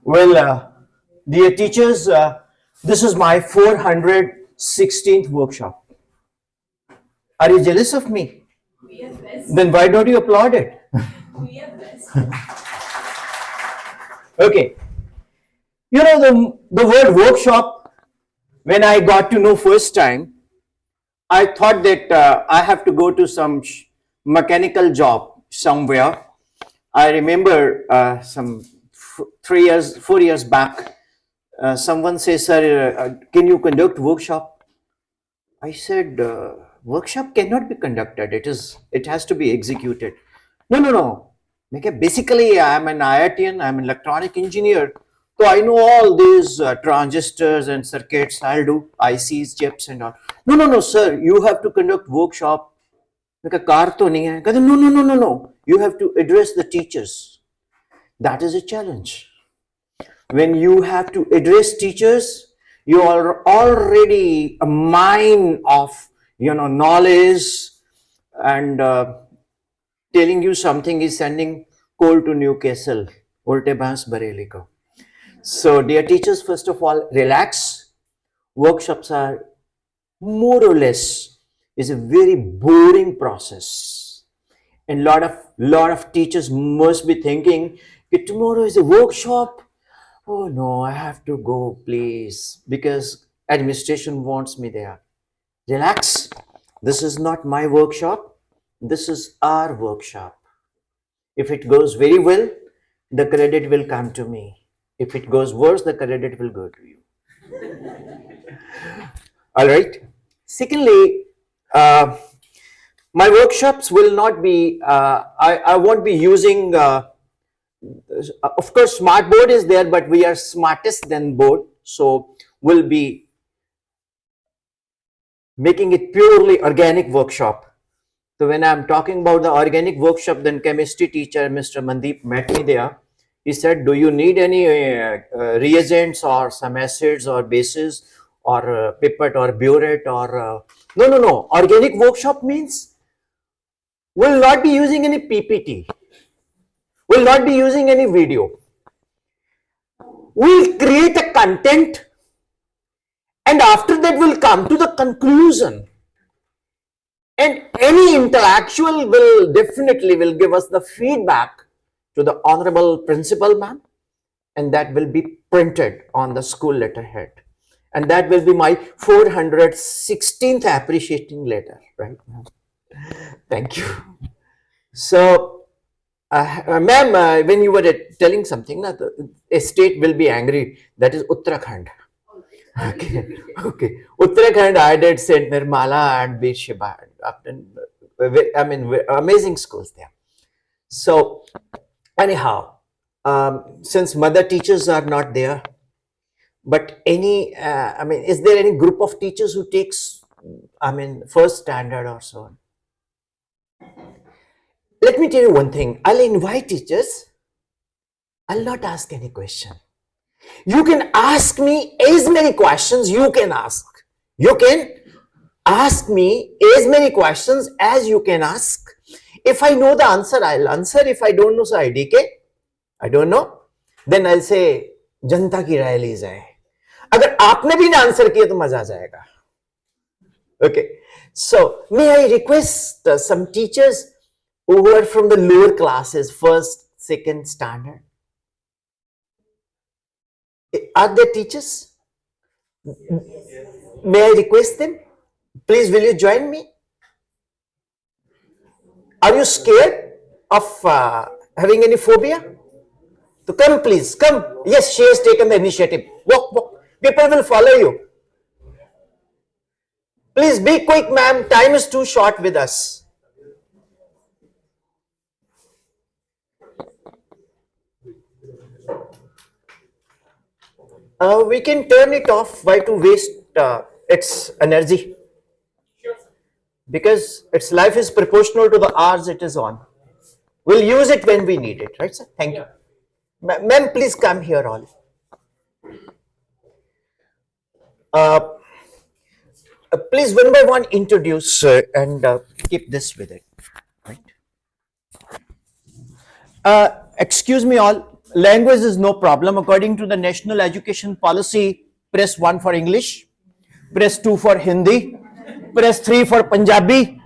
Well, dear teachers, this is my 416th workshop. Are you jealous of me? We are blessed. Then why don't you applaud it? We are blessed. Okay. You know, the word workshop, when I got to know first time, I thought that I have to go to some mechanical job somewhere. I remember some 3 years, 4 years back, someone says, "Sir, can you conduct workshop?" I said, "Workshop cannot be conducted. It has to be executed." No, no, no. Basically, I'm an IITian. I'm an electronic engineer. So I know all these transistors and circuits. I'll do ICs, chips, and all. No, no, no, sir. You have to conduct workshop. मैं car तो नहीं है कहते no no no no no you have to address the teachers. That is a challenge. When you have to address teachers, you are already a mine of knowledge, and telling you something is sending coal to Newcastle. Ulte bhans bareli ko. So dear teachers, first of all, relax. Workshops are more or less is a very boring process, and lot of teachers must be thinking tomorrow is a workshop. Oh no, I have to go, please, because administration wants me there. Relax. This is not my workshop. This is our workshop. If it goes very well, the credit will come to me. If it goes worse, the credit will go to you. All right. Secondly, my workshops will not be, I won't be using, of course, smart board is there, but we are smartest than board. So we'll be making it purely organic workshop. So when I'm talking about the organic workshop, then chemistry teacher, Mr. Mandeep, met me there. He said, do you need any reagents or some acids or bases or pipette or burette or no. Organic workshop means we'll not be using any PPT. We'll not be using any video. We'll create a content, and after that we'll come to the conclusion. And any intellectual will definitely give us the feedback to the honorable principal ma'am, and that will be printed on the school letterhead. And that will be my 416th appreciating letter, right now. Thank you. So, ma'am, when you were telling something, a state will be angry. That is Uttarakhand. Okay. Uttarakhand, I did St. Nirmala and Bir Sheba. I mean, amazing schools there. So, anyhow, since mother teachers are not there, but is there any group of teachers who takes, first standard or so on? Let me tell you one thing. I'll invite teachers. I'll not ask any question. You can ask me as many questions you can ask. You can ask me as many questions as you can ask. If I know the answer, I'll answer. If I don't know, so I DK. I don't know. Then I'll say, जनता की राय ली जाए. अगर आपने भी ना answer किया तो मजा आ जाएगा. Okay. So, may I request some teachers who are from the lower classes, first, second standard? Are there teachers? May I request them? Please, will you join me? Are you scared of having any phobia? So come, please, come. Yes, she has taken the initiative. Walk. People will follow you. Please be quick, ma'am. Time is too short with us. We can turn it off. Why to waste its energy? Because its life is proportional to the hours it is on. We'll use it when we need it, right, sir? Thank you. Ma'am, please come here all. Please, one by one, introduce and keep this with it, right? Excuse me all. Language is no problem. According to the National Education Policy, press 1 for English, press 2 for Hindi, press 3 for Punjabi,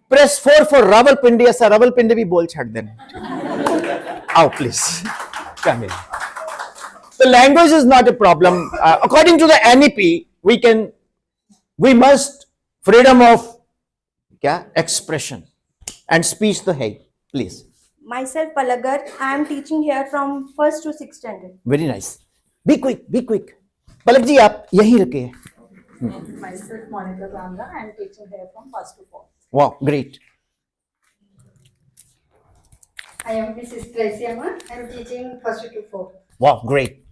press 4 for Rawalpindi. ऐसा Rawalpindi भी बोल छाड़ देना. आओ please. Come in. The language is not a problem. According to the NEP, we must freedom of expression and speech तो है ही. Please. Myself Palagar, I am teaching here from 1st to 6th standard. Very nice. Be quick, be quick. पलक जी आप यहीं रखिए. Myself, Monica Ganga. I am teaching here from 1st to 4th. Wow, great. I am Mrs. Tracy Amma. I am teaching 1st to 4th. Wow, great.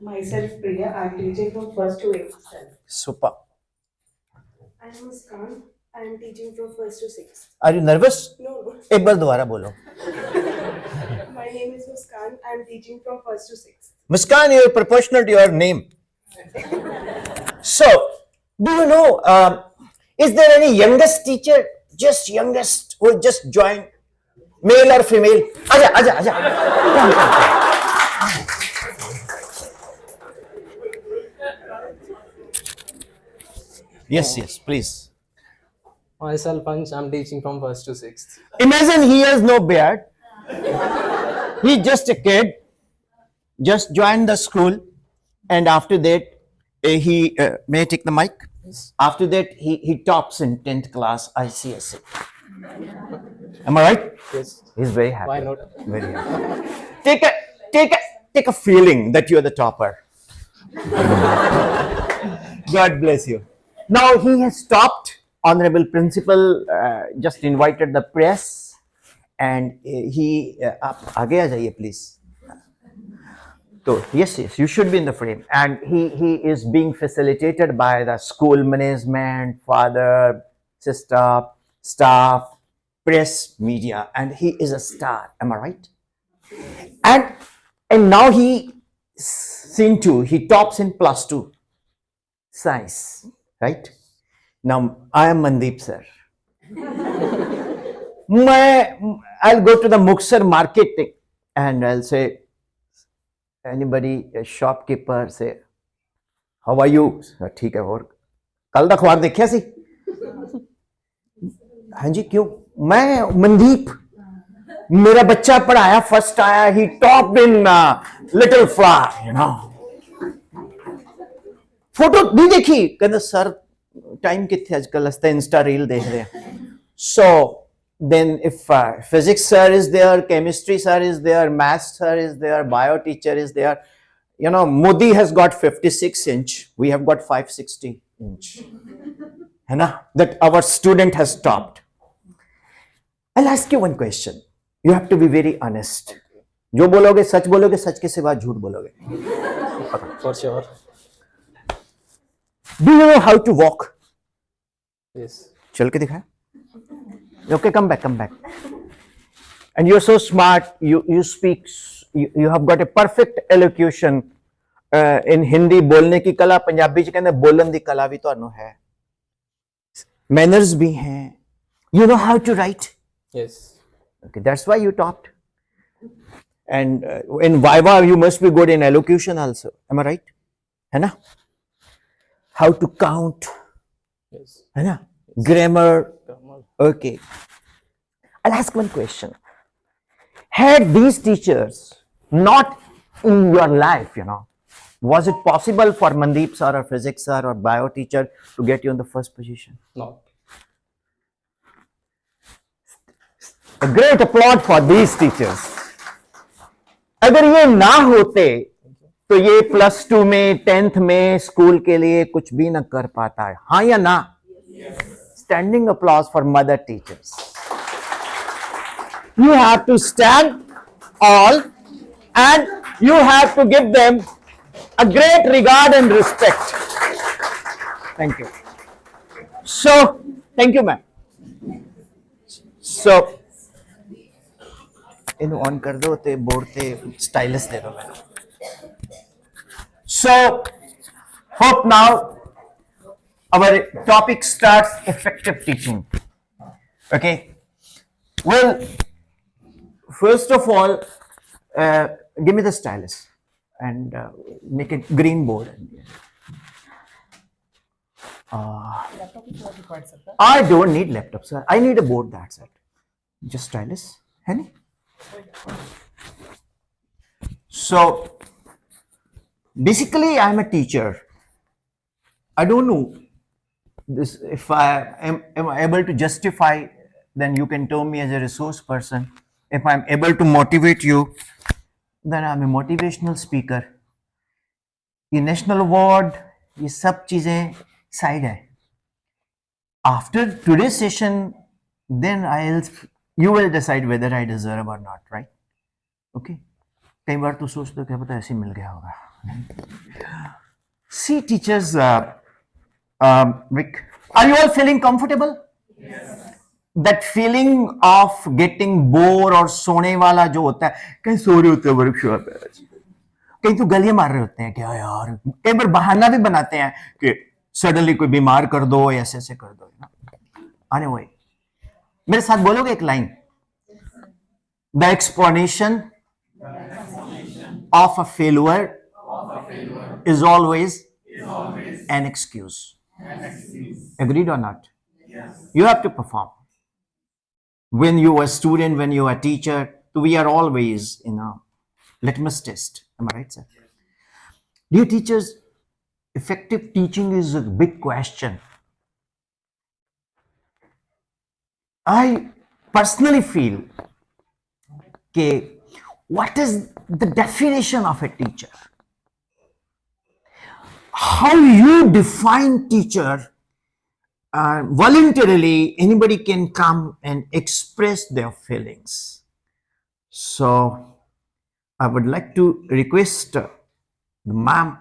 Myself Priya, I am teaching from 1st to 8th standard. Super. I am Muskan, I am teaching from 1st to 6th. Are you nervous? No, एक बार दोबारा बोलो. my name is Muskan, I am teaching from 1st to 6th. Muskan, you're proportional to your name. So, do you know, is there any youngest teacher, just youngest, who just joined, male or female? Aja, aja, aja. Come, come. Yes, yes, please. Myself, Ansh, I'm teaching from 1st to 6th. Imagine he has no beard. He's just a kid, just joined the school, and after that, may I take the mic? After that, he tops in 10th class ICSE. Am I right? Yes. He's very happy. Why not? Very happy. Take a feeling that you're the topper. God bless you. Now he has stopped. Honorable Principal just invited the press, and he आप आगे आ जाइए please. So yes, you should be in the frame, and he is being facilitated by the school management, father, sister, staff, press, media, and he is a star. Am I right? And now he tops in +2 science, right? Now I am Mandeep sir. I'll go to the Muksar market and I'll say, anybody, a shopkeeper, say, how are you? ठीक है. और कल दा अखबार देखिया सी? हाँ जी, क्यों? मैं मनदीप, मेरा बच्चा पढ़ाया, फर्स्ट आया, he topped in little flower, you know. Photo नहीं देखी? कहते सर टाइम कितने आजकल हस्ते इंस्टा रील देख रहे हैं. So then if physics sir is there, chemistry sir is there, math sir is there, bio teacher is there, you know, Modi has got 56-inch, we have got 560-inch. है ना? That our student has stopped. I'll ask you one question. You have to be very honest. जो बोलोगे सच के सिवा झूठ बोलोगे. For sure. Do you know how to walk? Yes. चल के दिखाए. Okay, come back. And you're so smart. You speak. You have got a perfect elocution in Hindi. बोलने की कला, पंजाबी च कहते बोलने की कला भी ਤੁਹਾਨੂੰ है. Manners भी हैं. You know how to write. Yes. Okay, that's why you topped. And in Viva, you must be good in elocution also. Am I right? है ना? How to count. Yes. है ना? Grammar. Grammar. Okay. I'll ask one question. Had these teachers not in your life, you know, was it possible for Mandeep sir or physics sir or bio teacher to get you in the first position? No. A great applaud for these teachers. अगर ये ना होते तो ये +2 में 10th में school के लिए कुछ भी ना कर पाता है. हाँ या ना? Standing applause for mother teachers. You have to stand all and you have to give them a great regard and respect. Thank you. So, thank you, ma'am. So, इन्हें ऑन कर दो ते बोर्ड ते स्टाइलस दे दो मैंने. So, hope now our topic starts effective teaching. Okay. Well, first of all, give me the stylus and make it green board. I don't need laptop, sir. I need a board, that's it. Just stylus, honey. So basically, I'm a teacher. I don't know this. If I am able to justify, then you can term me as a resource person. If I'm able to motivate you, then I'm a motivational speaker. ये national award, ये सब चीजें side है. After today's session, then you will decide whether I deserve or not, right? Okay. कई बार तो सोचते हो क्या पता ऐसे ही मिल गया होगा. See, teachers, Vic, are you all feeling comfortable? Yes. That feeling of getting bored और सोने वाला जो होता है, कहीं सो रहे होते हैं वर्कशॉप में, कहीं तो गलियां मार रहे होते हैं क्या यार, कई बार बहाना भी बनाते हैं कि सडनली कोई बीमार कर दो या ऐसे कर दो ना. आने वही मेरे साथ बोलोगे एक line. The explanation of a failure is always an excuse. Agreed or not? Yes. You have to perform. When you are a student, when you are a teacher, we are always in a litmus test. Am I right, sir? Dear teachers, effective teaching is a big question. I personally feel that what is the definition of a teacher? How you define teacher? Voluntarily, anybody can come and express their feelings. So, I would like to request the ma'am,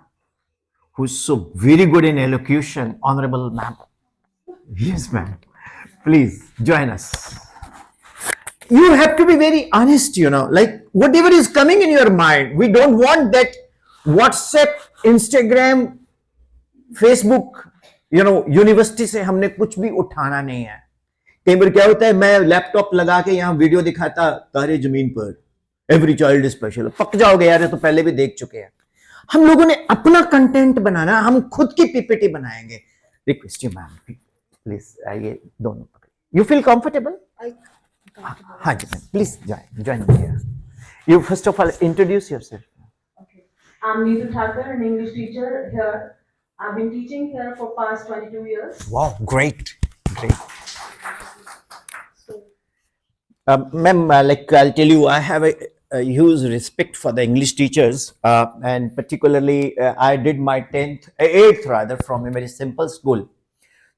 who's so very good in elocution, honorable ma'am. Yes, ma'am. Please join us. You have to be very honest, like whatever is coming in your mind. We don't want that WhatsApp, Instagram, Facebook, university से हमने कुछ भी उठाना नहीं है. कई बार क्या होता है, मैं लैपटॉप लगा के यहाँ वीडियो दिखाता तारे जमीन पर, एवरी चाइल्ड इज स्पेशल. पक जाओगे यार, ये तो पहले भी देख चुके हैं. हम लोगों ने अपना कंटेंट बनाना, हम खुद की पीपीटी बनाएंगे. रिक्वेस्ट यू मैम, प्लीज आइए दोनों. You feel comfortable? हाँ जी ma'am, please join me here. You first of all introduce yourself. Okay. I'm Neetu Thakur, an English teacher here. I've been teaching here for past 22 years. Wow, great. Ma'am, like I'll tell you, I have a huge respect for the English teachers, and particularly I did my 8th rather, from a very simple school.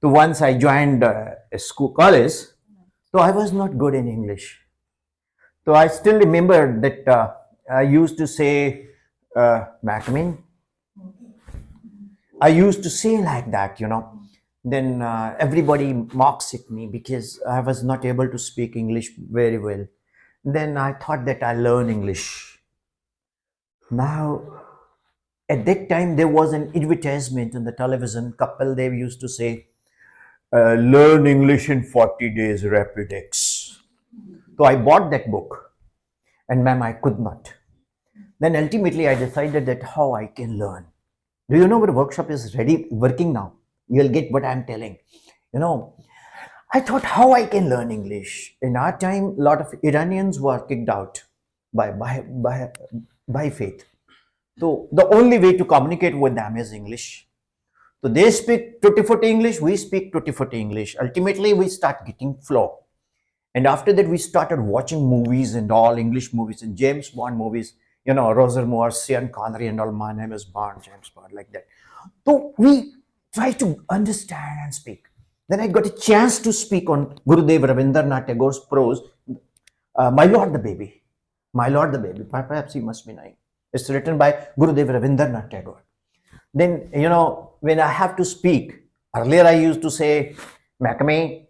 So once I joined a college, so I was not good in English. So I still remember that I used to say, Macmin. I used to say like that, Then everybody mocks at me because I was not able to speak English very well. Then I thought that I learn English. Now, at that time, there was an advertisement on the television. Couple, they used to say, learn English in 40 days, Rapidex. So I bought that book, and ma'am, I could not. Then ultimately, I decided that how I can learn. Do you know what workshop is ready, working now? You'll get what I'm telling. I thought how I can learn English. In our time, a lot of Iranians were kicked out by faith. So the only way to communicate with them is English. So they speak tutti-frutti English, we speak tutti-frutti English. Ultimately, we start getting flow. And after that, we started watching movies and all English movies and James Bond movies. Roger Moore, Sean Connery and all. My name is Bond, James Bond, like that. So we try to understand and speak. Then I got a chance to speak on Gurudev Rabindranath Tagore's prose, My Lord the Baby. My Lord the Baby. Perhaps he must be knowing. It's written by Gurudev Rabindranath Tagore. Then, when I have to speak, earlier I used to say, Macame,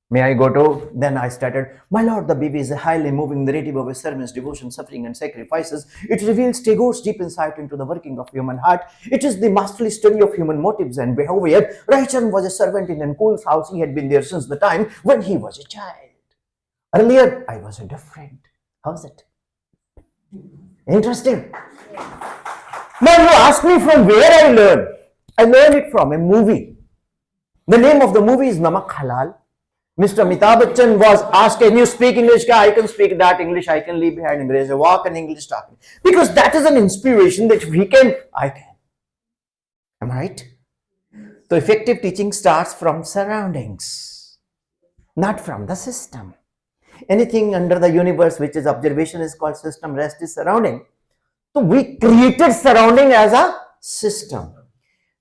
may I go to? Then I started, My Lord the Baby is a highly moving narrative of a servant's devotion, suffering and sacrifices. It reveals Tagore's deep insight into the working of human heart. It is the masterly study of human motives and behavior. Raichand was a servant in Ankul's house. He had been there since the time when he was a child. Earlier, I was a different. How's it? Interesting. Now you ask me from where I learned. I learned it from a movie. The name of the movie is Namak Halal. Mr. Amitabh Bachchan was asked, can you speak English? I can speak that English. I can leave behind English. I walk in English talking. Because that is an inspiration that we can, I can. Am I right? So effective teaching starts from surroundings, not from the system. Anything under the universe which is observation is called system, rest is surrounding. So we created surrounding as a system.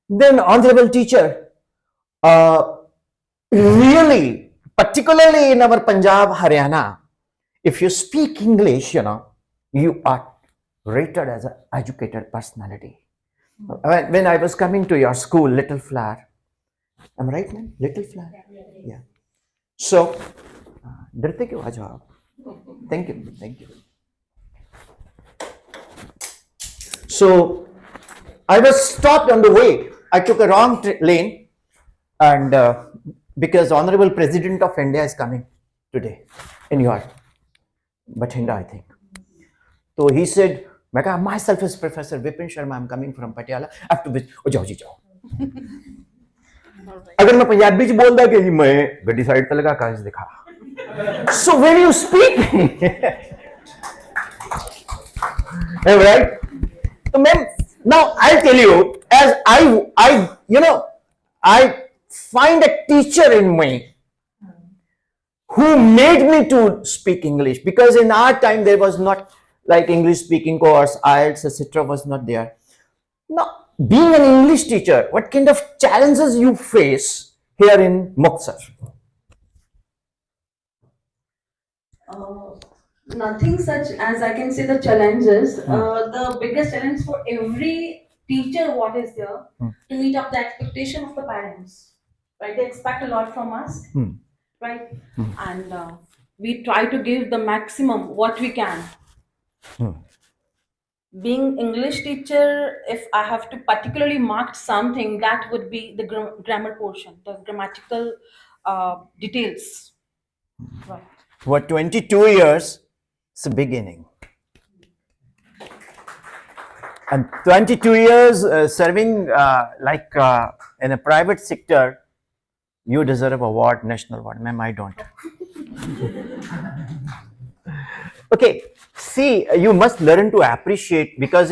Then honorable teacher, really, particularly in our Punjab, Haryana, if you speak English, you are rated as an educated personality. When I was coming to your school, Little Flower, am I right, man? Little Flower? Yeah. So, डरते क्यों आ जाओ आप? Thank you, thank you. So, I was stopped on the way. I took a wrong lane, and because Honorable President of India is coming today in your Bathinda, I think. So he said, myself is Professor Vipin Sharma, I'm coming from Patiala. I have to visit. Oh, जाओ जी जाओ. अगर मैं पंजाबी च बोलदा कि मैं गड्डी side पे लगा कागज दिखा. So when you speak, right? So ma'am, now I'll tell you, as I find a teacher in me who made me to speak English, because in our time there was not like English speaking course, IELTS, etc. was not there. Now, being an English teacher, what kind of challenges you face here in Muktsar? Nothing such as I can say the challenges. The biggest challenge for every teacher, what is there, to meet up the expectation of the parents. Right? They expect a lot from us. Right? And we try to give the maximum what we can. Being English teacher, if I have to particularly mark something, that would be the grammar portion, the grammatical details. Right. For 22 years, it's a beginning. And 22 years serving in a private sector, you deserve award, national award. Ma'am, I don't. Okay, see, you must learn to appreciate, because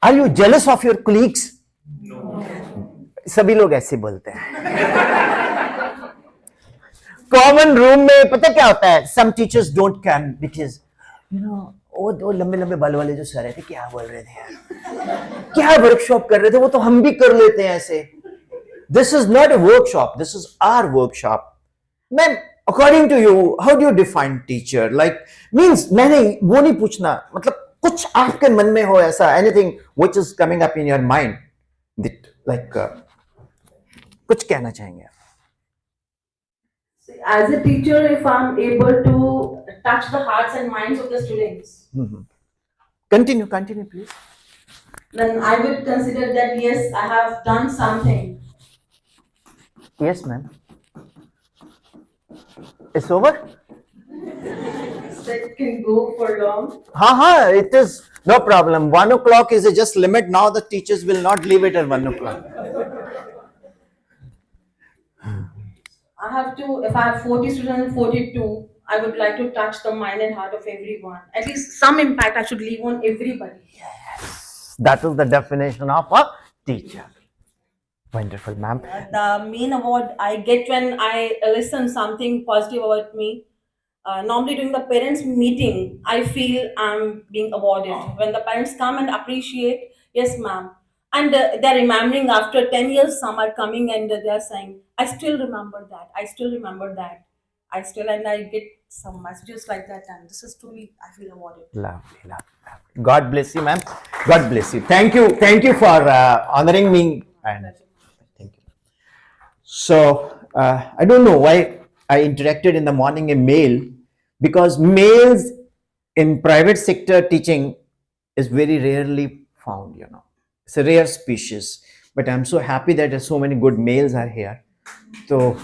are you jealous of your colleagues? No. सभी लोग ऐसे बोलते हैं. Common room में पता क्या होता है? Some teachers don't come because, वो दो लंबे लंबे बाल वाले जो सर थे क्या बोल रहे थे यार? क्या वर्कशॉप कर रहे थे? वो तो हम भी कर लेते हैं ऐसे. This is not a workshop. This is our workshop. Ma'am, according to you, how do you define teacher? Like, means मैंने वो नहीं पूछना. मतलब कुछ आपके मन में हो ऐसा, anything which is coming up in your mind that कुछ कहना चाहेंगे? As a teacher, if I'm able to touch the hearts and minds of the students, Continue, please. then I would consider that yes, I have done something. Yes, ma'am. It's over? That can go for long. It is no problem. 1 o'clock is just limit. Now the teachers will not leave it at 1 o'clock. I have to, if I have 40 students and 42, I would like to touch the mind and heart of everyone. At least some impact I should leave on everybody. Yes, that is the definition of a teacher. Wonderful, ma'am. The main award I get when I listen something positive about me. Normally during the parents meeting, I feel I'm being awarded. When the parents come and appreciate, yes ma'am. And they're remembering after 10 years, some are coming and they're saying, I still remember that. And I get some messages like that, and this is truly, I feel awarded. Lovely. God bless you, ma'am. God bless you. Thank you for honoring me. And thank you. So, I don't know why I interacted in the morning a male, because males in private sector teaching is very rarely found, It's a rare species. But I'm so happy that so many good males are here. So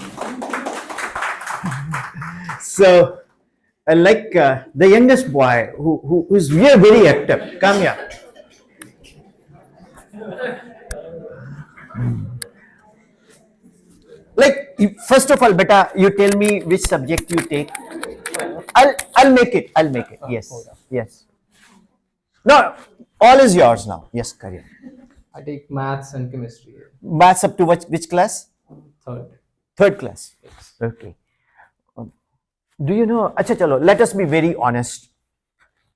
like the youngest boy who is very, very active. Come here. Like, first of all, beta, you tell me which subject you take. I'll make it. I'll make it. Yes. Yes. No, all is yours now. Yes, Karyam. I take maths and chemistry. Maths up to which class? Third. Third class. Okay. Do you know? Acha chalo, let us be very honest.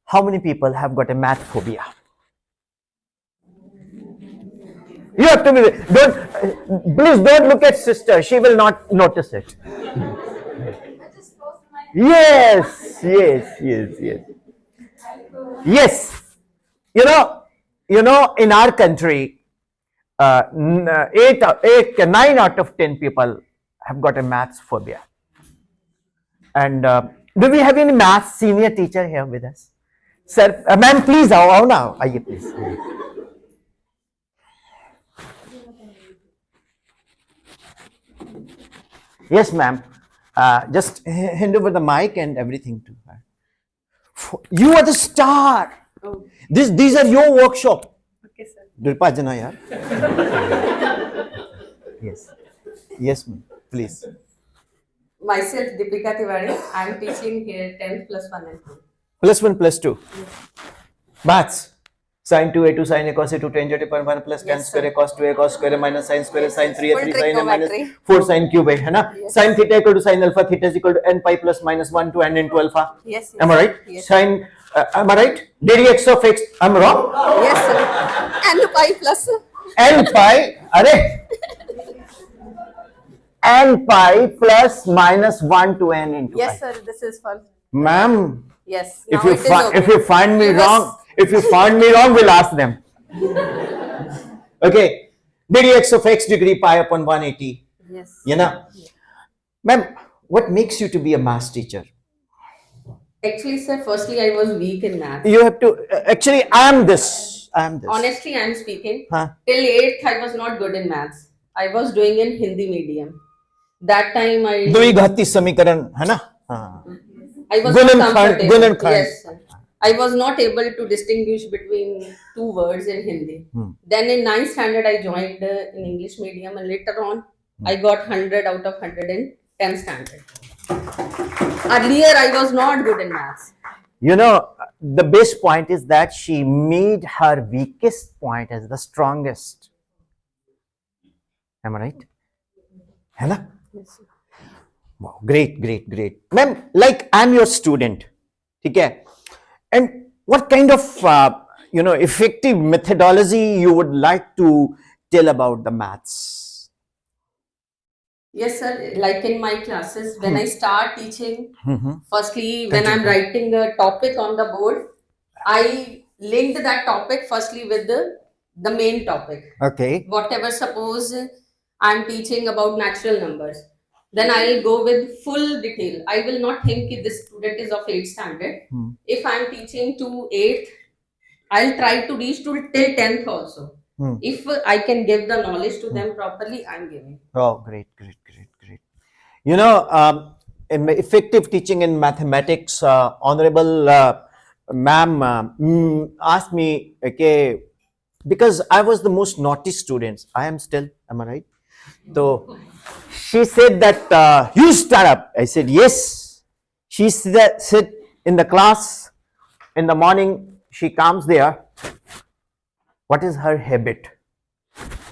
How many people have got a math phobia? You have to be. Please don't look at sister. She will not notice it. Yes, yes, yes, yes. Yes. You know, in our country, 9 out of 10 people have got a maths phobia. And do we have any maths senior teacher here with us? Sir, ma'am, please, आओ now. आइए please. Yes, ma'am. Just hand over the mic and everything to her. You are the star. Oh, These are your workshop. okay, sir. Durpajana, yaar. Yes. Yes, ma'am. Please. Myself, Deepika Tiwari. I am teaching here 10th plus 1 and 2. +1, +2. Maths. Sin 2a2 sin a cos a 2 tangent upon 1 plus tan Yes, square a cos 2a cos square minus sin square a sin 3a 3 sin a minus trigonometry. 4 sin cube है ना? Sin theta equal to sin alpha, theta is equal to n pi plus minus 1 to n into alpha. Yes. Am I right? Yes. Sin, am I right? Dx of x, I'm wrong? Yes, sir. And pi plus. N pi, अरे n pi plus minus 1 to n into Yes, pi. sir. This is fun. Ma'am, Yes. if now you it is okay. if you find me You wrong, if you find me wrong, we'll ask them. Okay, dx of x degree pi upon 180. Yes. You know, ma'am, what makes you to be a maths teacher? Actually, sir, firstly, I was weak in math. You have to actually. I am this. Honestly, I am speaking. Huh? Till 8th, I was not good in maths. I was doing in Hindi medium. That time, द्विघाती समीकरण है ना? हाँ. I was Gunn not and Khand, comfortable. Gunn and Khand. Yes, sir. I was not able to distinguish between two words in Hindi. Then in 9th standard, I joined in English medium, and later on, I got 100 out of 100 in 10th standard. Earlier, I was not good in maths. You know, the best point is that she made her weakest point as the strongest. Am I right? है ना? Wow, great, great, great. Ma'am, like I'm your student, okay? And what kind of, effective methodology you would like to tell about the maths? Yes, sir. Like in my classes, when I start teaching, Mm-hmm. firstly, when I'm writing a topic on the board, I linked that topic firstly with the main topic. Okay. Whatever, suppose I'm teaching about natural numbers, then I'll go with full detail. I will not think that this student is of 8th standard. If I'm teaching to 8th, I'll try to reach to till 10th also. If I can give the knowledge to them properly, I'm giving. Oh, great, great, great, great. You know, in effective teaching in mathematics, Honorable Ma'am asked me, okay, because I was the most naughty student. I am still, am I right? So she said that you start up. I said yes. She said in the class in the morning. She comes there. What is her habit?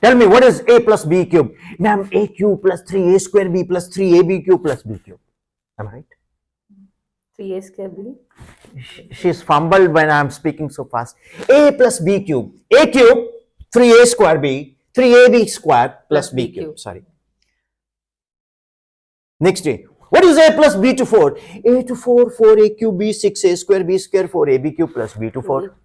Tell me, what is a plus b cube? Ma'am, a cube plus 3a square b plus 3ab cube plus b cube. Am I right? 3a square b. She's fumbled when I'm speaking so fast. A plus b cube. A cube, 3a square b, 3ab square plus b cube. Sorry. Next day. What is a plus b to 4? A to 4, 4a cube b, 6a square b square, 4ab cube plus b to 4.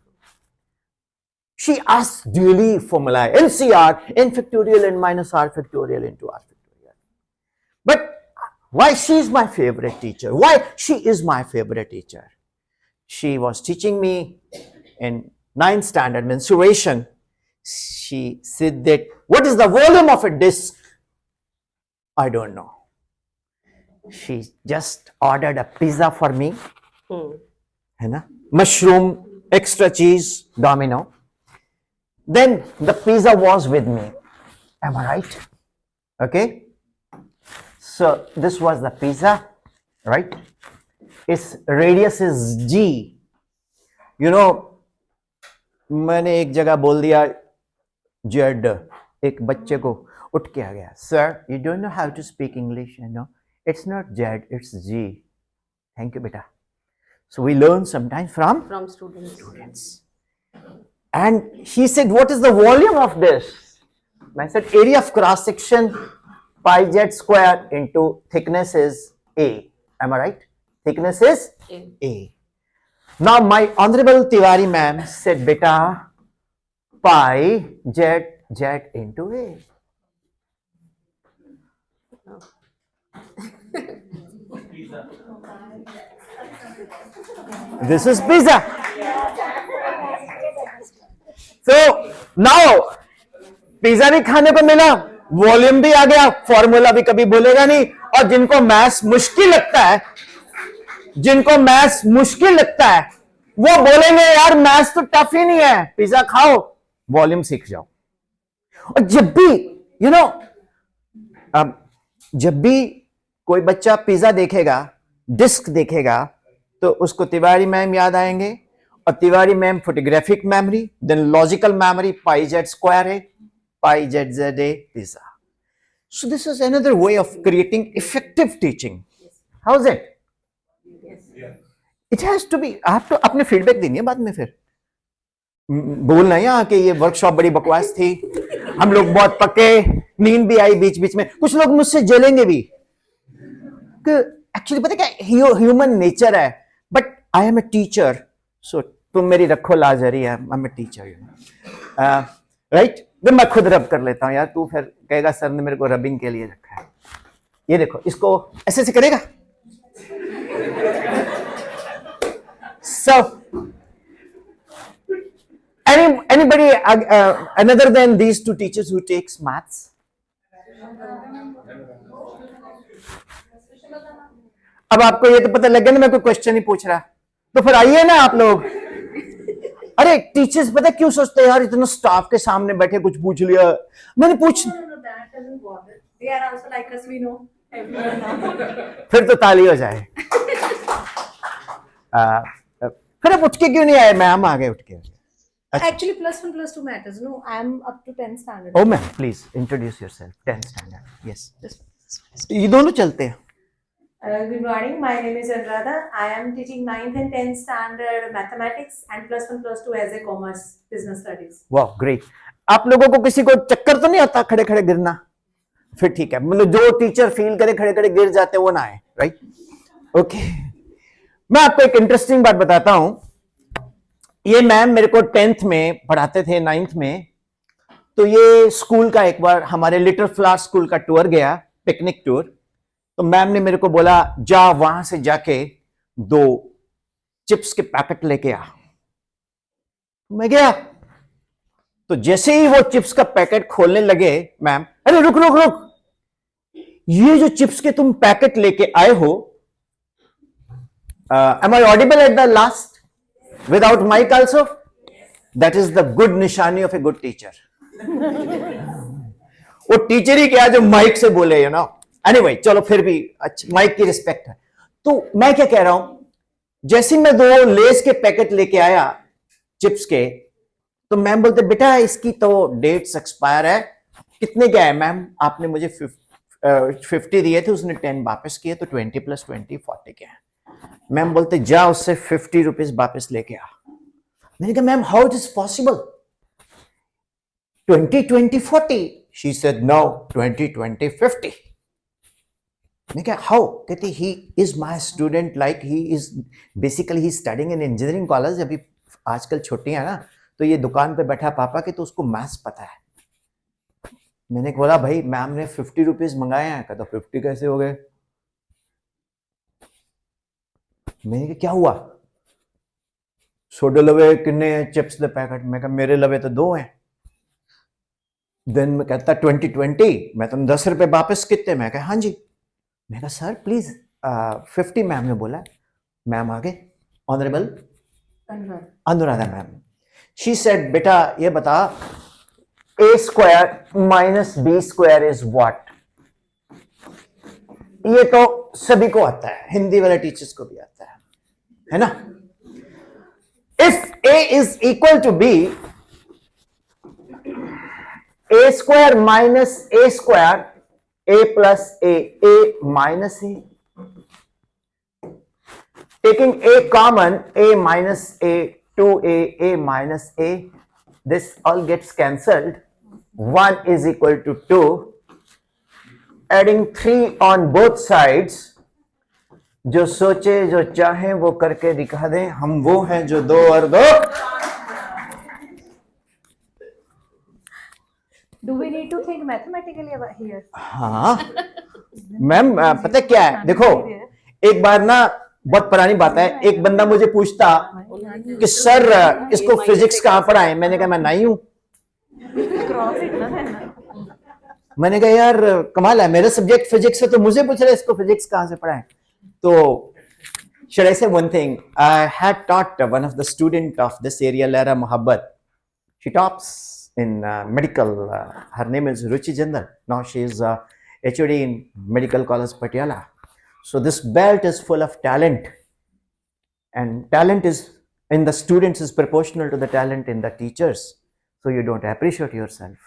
She asked duly formula NCR, n factorial and minus r factorial into r factorial. But why she is my favorite teacher? Why she is my favorite teacher? She was teaching me in 9th standard mensuration. She said that, what is the volume of a disc? I don't know. She just ordered a pizza for me है ना, mushroom, extra cheese, domino. Then the pizza was with me. Am I right? Okay. So this was the pizza, right? Its radius is G. You know, मैंने एक जगह बोल दिया Z, एक बच्चे को उठ के आ गया, sir you don't know how to speak English, you know it's not Z it's G. Thank you बेटा. So we learn sometimes from From students. and he said what is the volume of this. I said area of cross section pi z square into thickness is a. Am I right? Thickness is a. Now my honorable Tiwari ma'am said beta pi z into a. This is pizza. So now pizza भी खाने को मिला, volume भी आ गया, formula भी कभी भूलेगा नहीं. और जिनको मैथ्स मुश्किल लगता है, जिनको मैथ्स मुश्किल लगता है, वो बोलेंगे यार मैथ्स तो टफ ही नहीं है, पिज्जा खाओ, वॉल्यूम सीख जाओ. और जब भी यू नो अब जब भी कोई बच्चा पिज्जा देखेगा, डिस्क देखेगा, तो उसको तिवारी मैम याद आएंगे. और Tiwari ma'am photographic memory, then logical memory, pi Z square है, pi Z Z A pizza. So this is another way of creating effective teaching. How is it? It has to be. आप अपने feedback देनी है बाद में, फिर बोलना यहाँ कि ये वर्कशॉप बड़ी बकवास थी, हम लोग बहुत पके, नींद भी आई बीच बीच में, कुछ लोग मुझसे जलेंगे भी. एक्चुअली पता क्या ह्यूमन नेचर है. But I am a teacher, so तुम मेरी रखो लाजरी है, I am a teacher, right. मैं खुद रब कर लेता हूं यार, तू फिर कहेगा सर ने मेरे को रबिंग के लिए रखा है. ये देखो, इसको ऐसे से करेगा. So, anybody another than these two teachers who takes maths? अब आपको ये तो पता लग गया ना, मैं कोई क्वेश्चन ही पूछ रहा, तो फिर आइए ना आप लोग. अरे टीचर्स पता क्यों सोचते हैं यार, इतना स्टाफ के सामने बैठे कुछ पूछ लिया, मैंने पूछ. They are also like us, we know everyone now. फिर तो ताली हो जाए. फिर आप उठ के क्यों नहीं आए? मैम आ गए उठ के. Actually, +1, +2 matters. No, I am up to 10th standard. Oh ma'am please introduce yourself. 10th standard. Yes, ये दोनों चलते हैं. Good morning. My name is Anuradha. I am teaching 9th and 10th standard mathematics and +1, +2 as a commerce business studies. वाह great. आप लोगों को किसी को चक्कर तो नहीं आता खड़े खड़े गिरना? फिर ठीक है, मतलब जो टीचर फील करे खड़े खड़े गिर जाते वो ना आए, राइट? ओके. मैं आपको एक इंटरेस्टिंग बात बताता हूं. ये मैम मेरे को 10th में पढ़ाते थे, 9th में. तो ये स्कूल का एक बार हमारे लिटिल फ्लावर स्कूल का टूर गया, पिकनिक टूर. तो मैम ने मेरे को बोला जा वहां से जाके 2 चिप्स के पैकेट लेके आ. मैं गया, तो जैसे ही वो चिप्स का पैकेट खोलने लगे, मैम अरे रुक रुक रुक, ये जो चिप्स के तुम पैकेट लेके आए हो, am I audible at the last without mic also? That is the good निशानी of a good teacher. वो टीचर ही क्या जो माइक से बोले, यू नो. एनीवे चलो फिर भी अच्छा, माइक की रिस्पेक्ट है. तो मैं क्या कह रहा हूं, जैसे मैं 2 लेस के पैकेट लेके आया चिप्स के, तो मैम बोलते बेटा इसकी तो डेट्स एक्सपायर है. कितने क्या है मैम? आपने मुझे 50 दिए थे, उसने 10 वापस किए, तो 20 + 20 40 के हैं. मैम बोलते जा उससे 50 रुपीज वापस लेके आ. मैंने कहा ma'am how it is possible, 20 20 40. She said no 20 20 50. मैंने कहा हाउ? कहती he is my student, like he is basically he studying in engineering college. अभी आजकल छुट्टियां ना, तो ये दुकान पे बैठा पापा के, तो उसको मैथ्स पता है. मैंने बोला भाई मैम ने 50 रुपीज मंगाए हैं. कहता 50 कैसे हो गए? मैंने कहा क्या हुआ? सोडे लवे किन्ने चिप्स दे पैकेट? मैं कहा मेरे लवे तो 2 हैं. देन मैं कहता 20 20, मैं तुम 10 रुपए वापस कितने? मैं कहा हाँ जी. मैं कहा सर प्लीज 50 मैम ने बोला. मैम आ गए, Honorable Anurag. Anuradha ma'am. She said, "Beta, ये बता, a square minus b square is what?" ये तो सभी को आता है, हिंदी वाले टीचर्स को भी आता है ना? If a is equal to b, a square minus a square, a plus a minus a. Taking a common, a minus a, 2a, a minus a, this all gets cancelled. 1 is equal to 2. Adding 3 on both sides. जो सोचे जो चाहे वो करके दिखा दें, हम वो हैं जो 2 और 2। Do we need to think mathematically about here? हाँ मैम, पता क्या है, देखो एक बार ना, बहुत पुरानी बात है, एक बंदा मुझे पूछता कि सर इसको फिजिक्स कहाँ पढ़ाएं, मैंने कहा मैं नहीं हूं। मैंने कहा यार कमाल है, मेरा सब्जेक्ट फिजिक्स है तो मुझे पूछ रहे इसको फिजिक्स कहाँ से पढ़ाएं। तो should I say one thing? I had taught one of the student of this area, Lara Mohabbat. She tops in medical. Her name is Ruchi Jindal. Now she is HOD in Medical College Patiala. So this belt is full of talent, and talent is in the students is proportional to the talent in the teachers. So you don't appreciate yourself.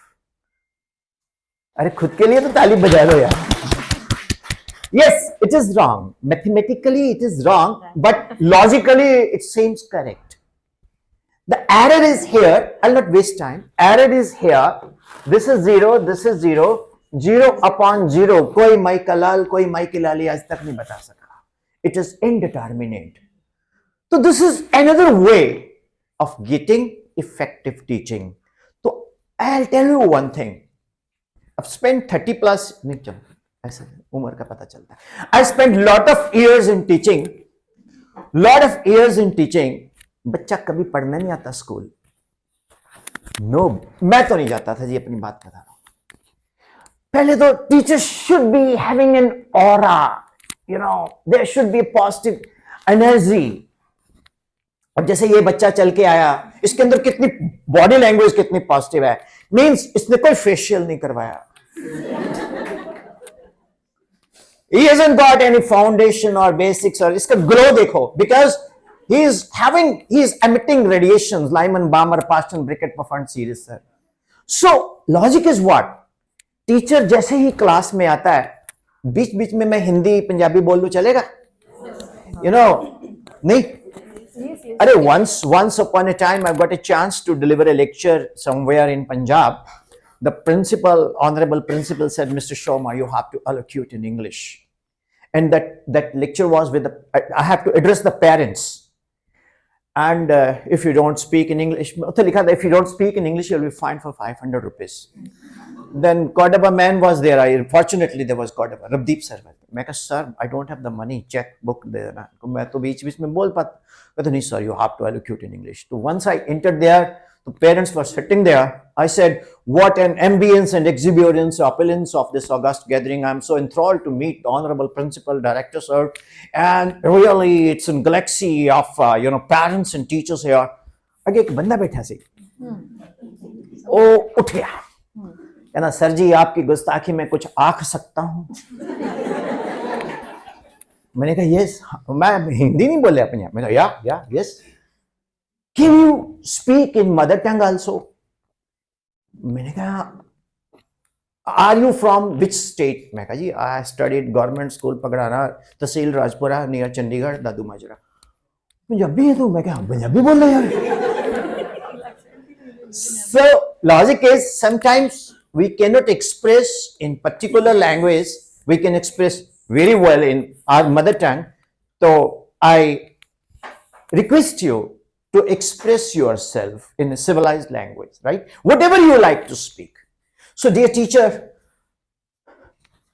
अरे खुद के लिए तो ताली बजा लो यार। Yes, it is wrong. Mathematically, it is wrong, but logically, it seems correct. The error is here. I'll not waste time. Error is here. This is 0. This is 0. 0 upon 0. कोई माई कलाल, कोई माई किलाली आज तक नहीं बता सका. It is indeterminate. So this is another way of getting effective teaching. So I'll tell you one thing. I've spent 30 plus. नहीं चलो ऐसा उम्र का पता चलता है. I spent lot of years in teaching. Lot of years in teaching. बच्चा कभी पढ़ने नहीं आता स्कूल. No, मैं तो नहीं जाता था जी, अपनी बात बता रहा हूं. पहले तो teachers should be having an aura. You know, there should be positive energy. अब जैसे ये बच्चा चल के आया, इसके अंदर कितनी बॉडी लैंग्वेज कितनी पॉजिटिव है. मींस इसने कोई फेशियल नहीं करवाया. He hasn't got any foundation or basics or इसका glow देखो, because he is emitting radiations, Lyman, Balmer, Parsons, Bricket, Puffant series, sir. So logic is what? Teacher जैसे ही class में आता है, बीच बीच में मैं हिंदी पंजाबी बोल लूं चलेगा? You know, नहीं. अरे once upon a time I got a chance to deliver a lecture somewhere in Punjab. The principal, honorable principal said, Mr. Sharma, you have to allocute in English. And that lecture was with I have to address the parents. And if you don't speak in English, if you don't speak in English, you'll be fined for 500 rupees. Then Cordova man was there. Fortunately, there was Cordova. Rabdeep sir. मैं कहा, sir, I don't have the money. Check book दे देना. मैं तो बीच में बोल पाता. कहते नहीं, sir, you have to allocate in English. So once I entered there, the parents were sitting there. I said, what an ambience and exuberance, opulence of this august gathering. I'm so enthralled to meet the honorable principal director, sir. And really, it's a galaxy of, parents and teachers here. आगे एक बंदा बैठा सी. ओ उठ गया. कहना, sir जी, आपकी गुस्ताखी में कुछ आख सकता हूं. मैंने कहा, यस. मैं हिंदी नहीं बोले अपने. मैंने कहा, या, yes. Can you speak in mother tongue also? मैंने कहा, are you from which state? मैं कहा जी, I studied government school पगड़ाना, tehsil Rajpura near Chandigarh, दादू माजरा. पंजाबी है तो मैं कहा पंजाबी बोल रहा यार. So logic is sometimes we cannot express in particular language. We can express very well in our mother tongue. So I request you to express yourself in a civilized language, right? Whatever you like to speak. So dear teacher,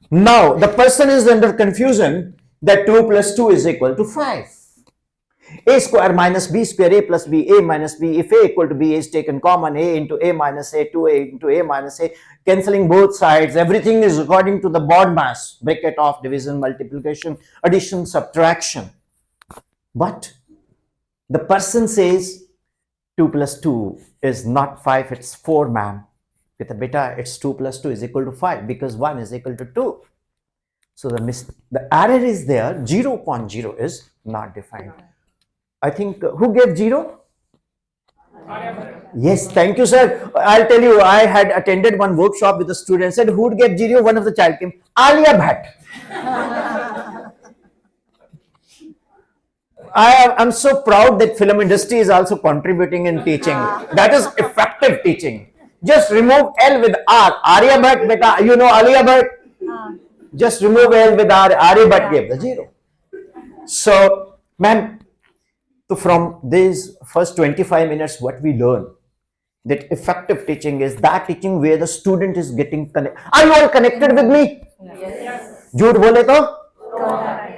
now the person is under confusion that 2 plus 2 is equal to 5. A square minus B square, A plus B, A minus B. If A equal to B is taken common, A into A minus A, 2A into A minus A, cancelling both sides, everything is according to the BOD mass, bracket of division, multiplication, addition, subtraction. But The person says 2 plus 2 is not 5, it's 4, ma'am. With a beta, it's 2 plus 2 is equal to 5 because 1 is equal to 2. So the error is there, 0.0 is not defined. I think, who gave 0? Yes, thank you, sir. I'll tell you, I had attended one workshop with a student, said, who would get 0? One of the child came, Alia Bhatt. I'm so proud that film industry is also contributing in teaching. That is effective teaching. Just remove L with R. Arya Bhatt, beta, you know Alia Bhatt? Just remove L with R. Arya Bhatt gave the 0. So, ma'am, so from these first 25 minutes, what we learn, that effective teaching is that teaching where the student is getting connected. Are you all connected with me? Yes. झूठ बोले तो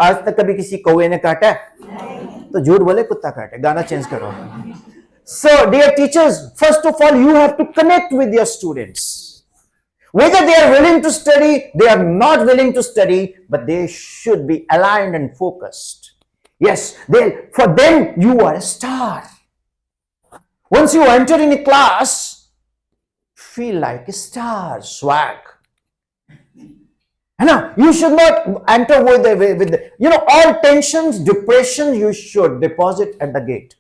आज तक कभी किसी कौवे ने काटा तो झूठ बोले कुत्ता काटे गाना चेंज करो. So dear teachers, first of all you have to connect with your students, whether they are willing to study, they are not willing to study, but they should be aligned and focused. Yes, for them you are a star. Once you enter in a class, feel like a star, swag. You should not enter with all tensions, depression, you should deposit at the gate.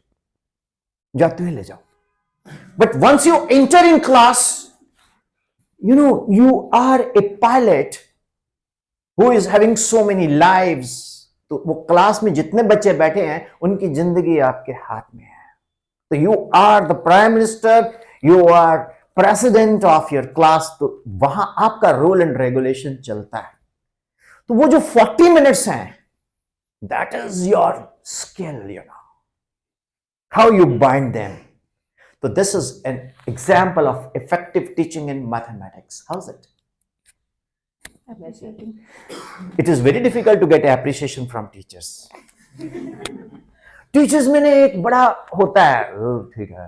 But once you enter in class, you are a pilot who is having so many lives. तो वो class में जितने बच्चे बैठे हैं उनकी जिंदगी आपके हाथ में है. तो you are the prime minister, you are president of your class. तो वहां आपका रूल एंड रेगुलेशन चलता है. तो वो जो 40 मिनट्स हैं, that is your skill, how you bind them. तो this is an example of effective teaching in mathematics. How is it? It is very difficult to get appreciation from teachers. Teachers में एक बड़ा होता है, ठीक है,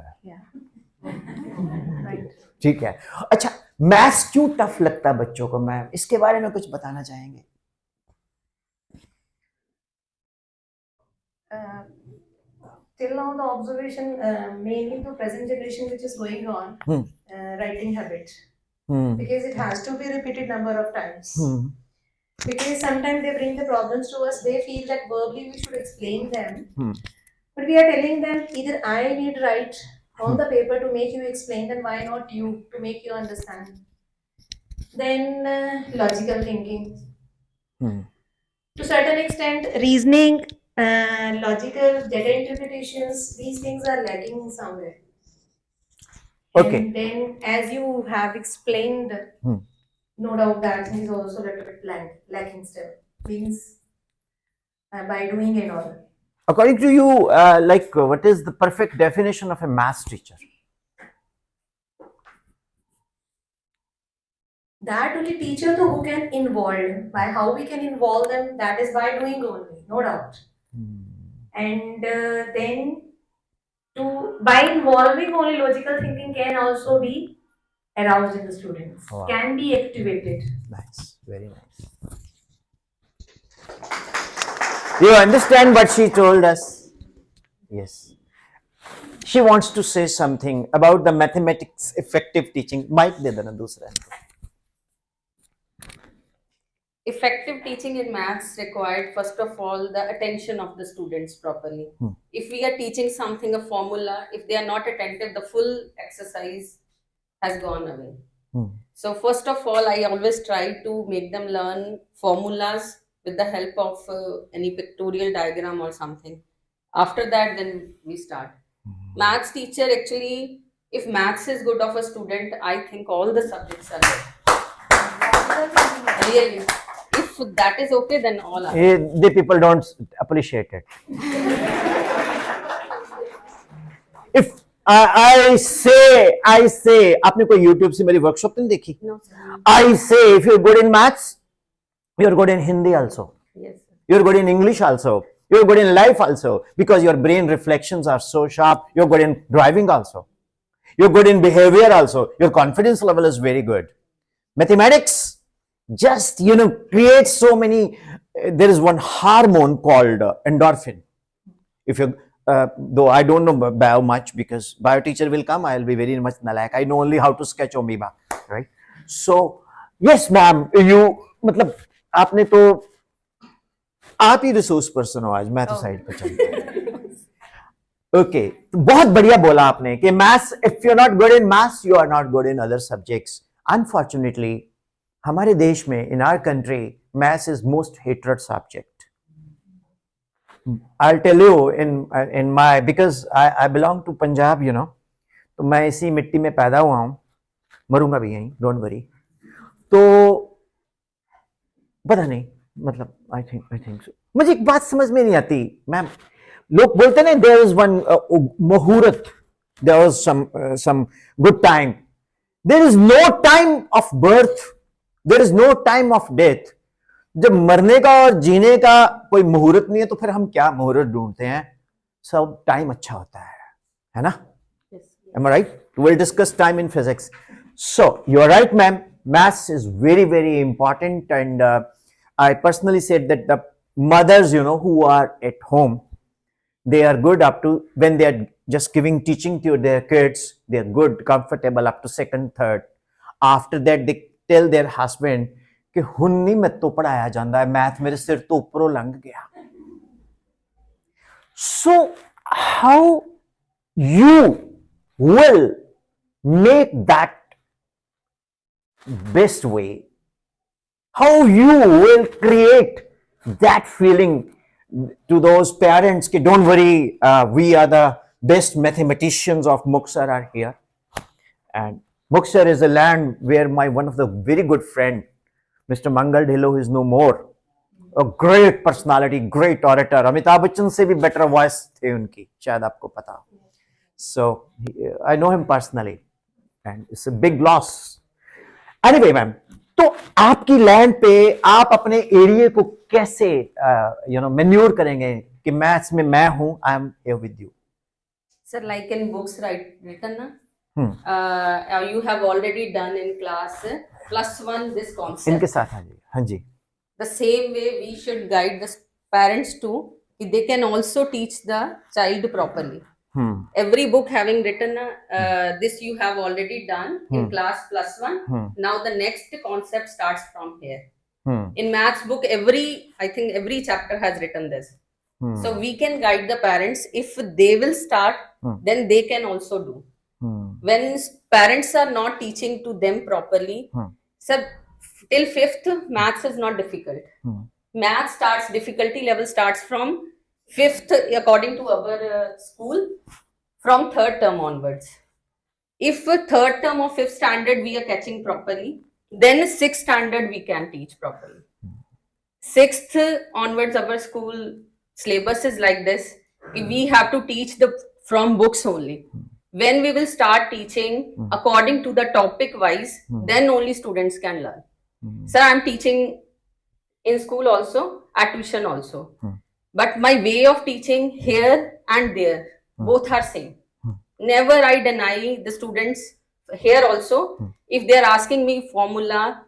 ठीक है. अच्छा, मैथ्स क्यों टफ लगता है बच्चों को मैम, इसके बारे में कुछ बताना चाहेंगे? Till now the observation mainly the present generation which is going on, writing habit. Because it has to be repeated number of times. Because sometimes they bring the problems to us, they feel that verbally we should explain them. But we are telling them either I need write on the paper to make you explain, then why not you to make you understand. Then logical thinking. To certain extent, reasoning, logical data interpretations, these things are lacking somewhere. Okay. And then, as you have explained, no doubt that is also a little bit lacking still. Means by doing in order. According to you, what is the perfect definition of a maths teacher? That only teacher who can involve. By how we can involve them, that is by doing only, no doubt. And then by involving only, logical thinking can also be aroused in the students. Wow. Can be activated. Nice, very nice. You understand what she told us? Yes. She wants to say something about the mathematics effective teaching. Mic de dena dusra. Effective teaching in maths required first of all the attention of the students properly. If we are teaching something, a formula, if they are not attentive, the full exercise has gone away. So first of all, I always try to make them learn formulas with the help of any pictorial diagram or something. After that, then we start. Maths teacher, actually, if maths is good of a student, I think all the subjects are good. Really. If that is okay, then all are. The people don't appreciate it. If I say, आपने कोई YouTube से मेरी workshop नहीं देखी? No, sir. I say, if you're good in maths, you're good in Hindi also. Yes, sir. You're good in English also. You're good in life also, because your brain reflections are so sharp. You're good in driving also. You're good in behavior also. Your confidence level is very good. Mathematics just, creates so many. There is one hormone called endorphin. If you're though I don't know bio much, because bio teacher will come, I'll be very much nalayak. I know only how to sketch amoeba, right? So yes ma'am, you मतलब आपने तो आप ही resource person हो आज, मैं तो side पे चलता ओके बहुत बढ़िया बोला आपने कि maths, if you are not good in maths you are not good in other subjects. Unfortunately हमारे देश में, in our country, maths is most hated subject. I'll tell you in my, because I belong to Punjab, you know, तो मैं इसी मिट्टी में पैदा हुआ हूं, मरूंगा भी यहीं, डोंट वरी. तो पता नहीं, मतलब आई थिंक सो. मुझे एक बात समझ में नहीं आती मैम, लोग बोलते ना देयर इज वन मुहूर्त, there was some good time. There is no time of birth, there is no time of death. जब मरने का और जीने का कोई मुहूर्त नहीं है तो फिर हम क्या मुहूर्त ढूंढते हैं? सब टाइम अच्छा होता है ना? Am I right? We'll discuss time in physics. So you're right, ma'am. Maths is very, very important, and I personally said that the mothers, you know, who are at home, they are good up to when they are just giving teaching to their kids. They are good, comfortable up to second, third. After that, they tell their husband कि हुन नहीं मैं तो पढ़ाया जाता है, math मेरे सिर तो ऊपरों लंघ गया. So how you will make that best way, how you will create that feeling to those parents कि don't worry, we are the best mathematicians of Muksar are here. And Muksar is a land where my one of the very good friend Mr. Mangal Dhillon is no more. A great personality, great orator. Amitabh Bachchan से भी better voice थे उनकी, शायद आपको पता हो. So I know him personally, and it's a big loss. Anyway, ma'am, तो आपकी लैंड पे आप अपने एरिया को कैसे मैन्योर करेंगे कि मैथ्स में मैं हूं, I am here with you? Sir, like in books written, you have already done in class +1 this concept. इनके साथ हाँ जी. The same way we should guide the parents too, they can also teach the child properly. Every book having written this you have already done in class +1. Now the next concept starts from here. In maths book, I think every chapter has written this. So we can guide the parents. If they will start, then they can also do. When parents are not teaching to them properly, sir, till 5th maths is not difficult. Math starts, difficulty level starts from 5th according to our school, from 3rd term onwards. If 3rd term of 5th standard we are catching properly, then 6th standard we can teach properly. 6th onwards our school syllabus is like this. We have to teach from books only. When we will start teaching according to the topic wise, then only students can learn. Sir, I am teaching in school also, at tuition also. But my way of teaching here and there, both are same. Never I deny the students here also. If they are asking me formula,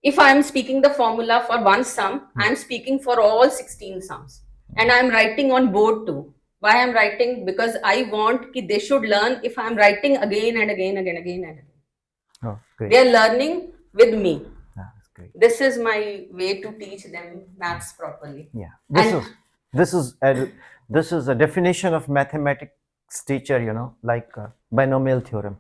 if I am speaking the formula for one sum, I am speaking for all 16 sums. And I am writing on board too. Why I am writing? Because I want that they should learn. If I am writing again and again and again and again. Oh, great. They are learning with me. That's great. This is my way to teach them maths properly. Yeah. And This is a definition of mathematics teacher, you know, like binomial theorem.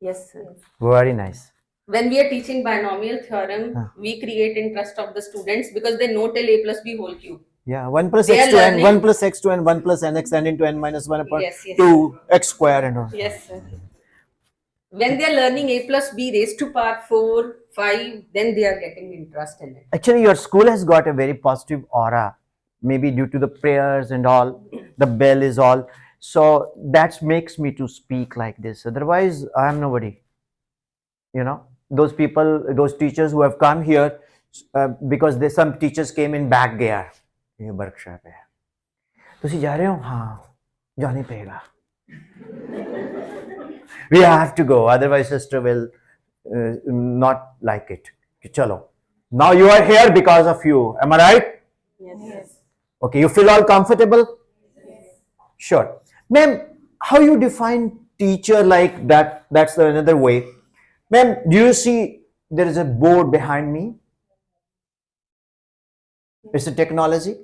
yes, sir. Very nice. When we are teaching binomial theorem, we create interest of the students because they know till a plus b whole cube. Yeah, 1 plus They x are to n, learning. 1 plus x to n, 1 plus nx n into n minus 1 upon Yes, yes. 2 x square and all. Yes, sir. When they are learning a plus b raised to power 4, 5, then they are getting interest in it. Actually, your school has got a very positive aura, maybe due to the prayers and all, the bell is all. So that makes me to speak like this. Otherwise, I am nobody. You know, those people, those teachers who have come here because some teachers came in back gear. ये workshop है, तुसी जा रहे हो? हाँ, जाने पेगा. We have to go, otherwise sister will not like it. चलो, now you are here because of you. Am I right? Yes. Okay, you feel all comfortable? Sure. Ma'am, how you define teacher like that? That's another way. Ma'am, do you see there is a board behind me? It's a technology.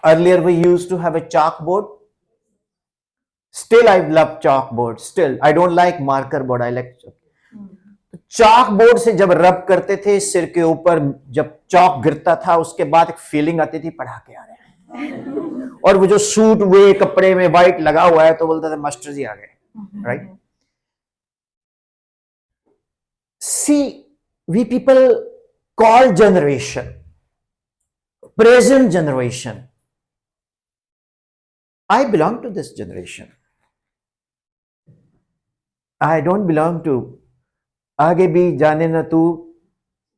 Earlier we used to have a chalkboard. Still I love chalkboard. Still I don't like marker board. I like chalk board से जब रब करते थे सिर के ऊपर, जब चौक गिरता था उसके बाद एक फीलिंग आती थी पढ़ा के आ रहे हैं, और वो जो सूट हुए कपड़े में व्हाइट लगा हुआ है तो बोलता था मास्टर जी आ गए. Right. See we people call generation present generation. I belong to this generation. I don't belong to आगे भी जाने न तू,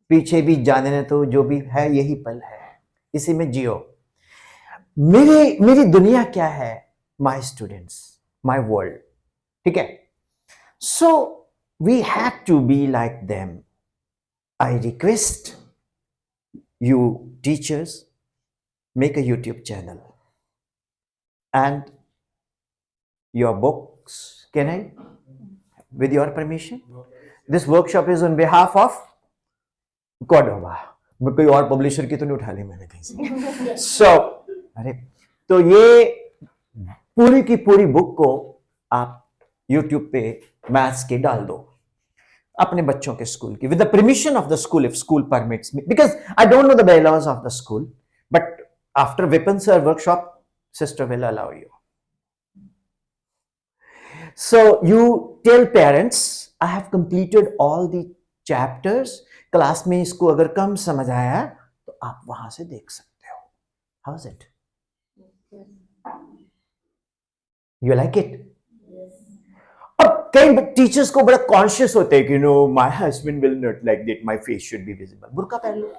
पीछे भी जाने न तू, जो भी है यही पल है, इसी में जियो. मेरी दुनिया क्या है? My students, my world. ठीक है. So we have to be like them. I request you teachers, make a YouTube channel and your books. Can I, with your permission? This workshop is on behalf of Cordova. मैं कोई और publisher की तो नहीं उठा ली मैंने कहीं से. So, अरे तो ये पूरी की पूरी बुक को आप YouTube पे मैथ्स के डाल दो अपने बच्चों के स्कूल की, with the permission of the school, if school permits me, because I don't know the bylaws of the school, but after Vipin sir workshop, sister will allow you. So you tell parents, I have completed all the chapters. Class में इसको अगर कम समझ आया तो आप वहां से देख सकते हो. How's it? You like it? अब कई टीचर्स को बड़ा कॉन्शियस होते हैं कि no my husband will not like that, my face should be visible. बुर्का पहन लो,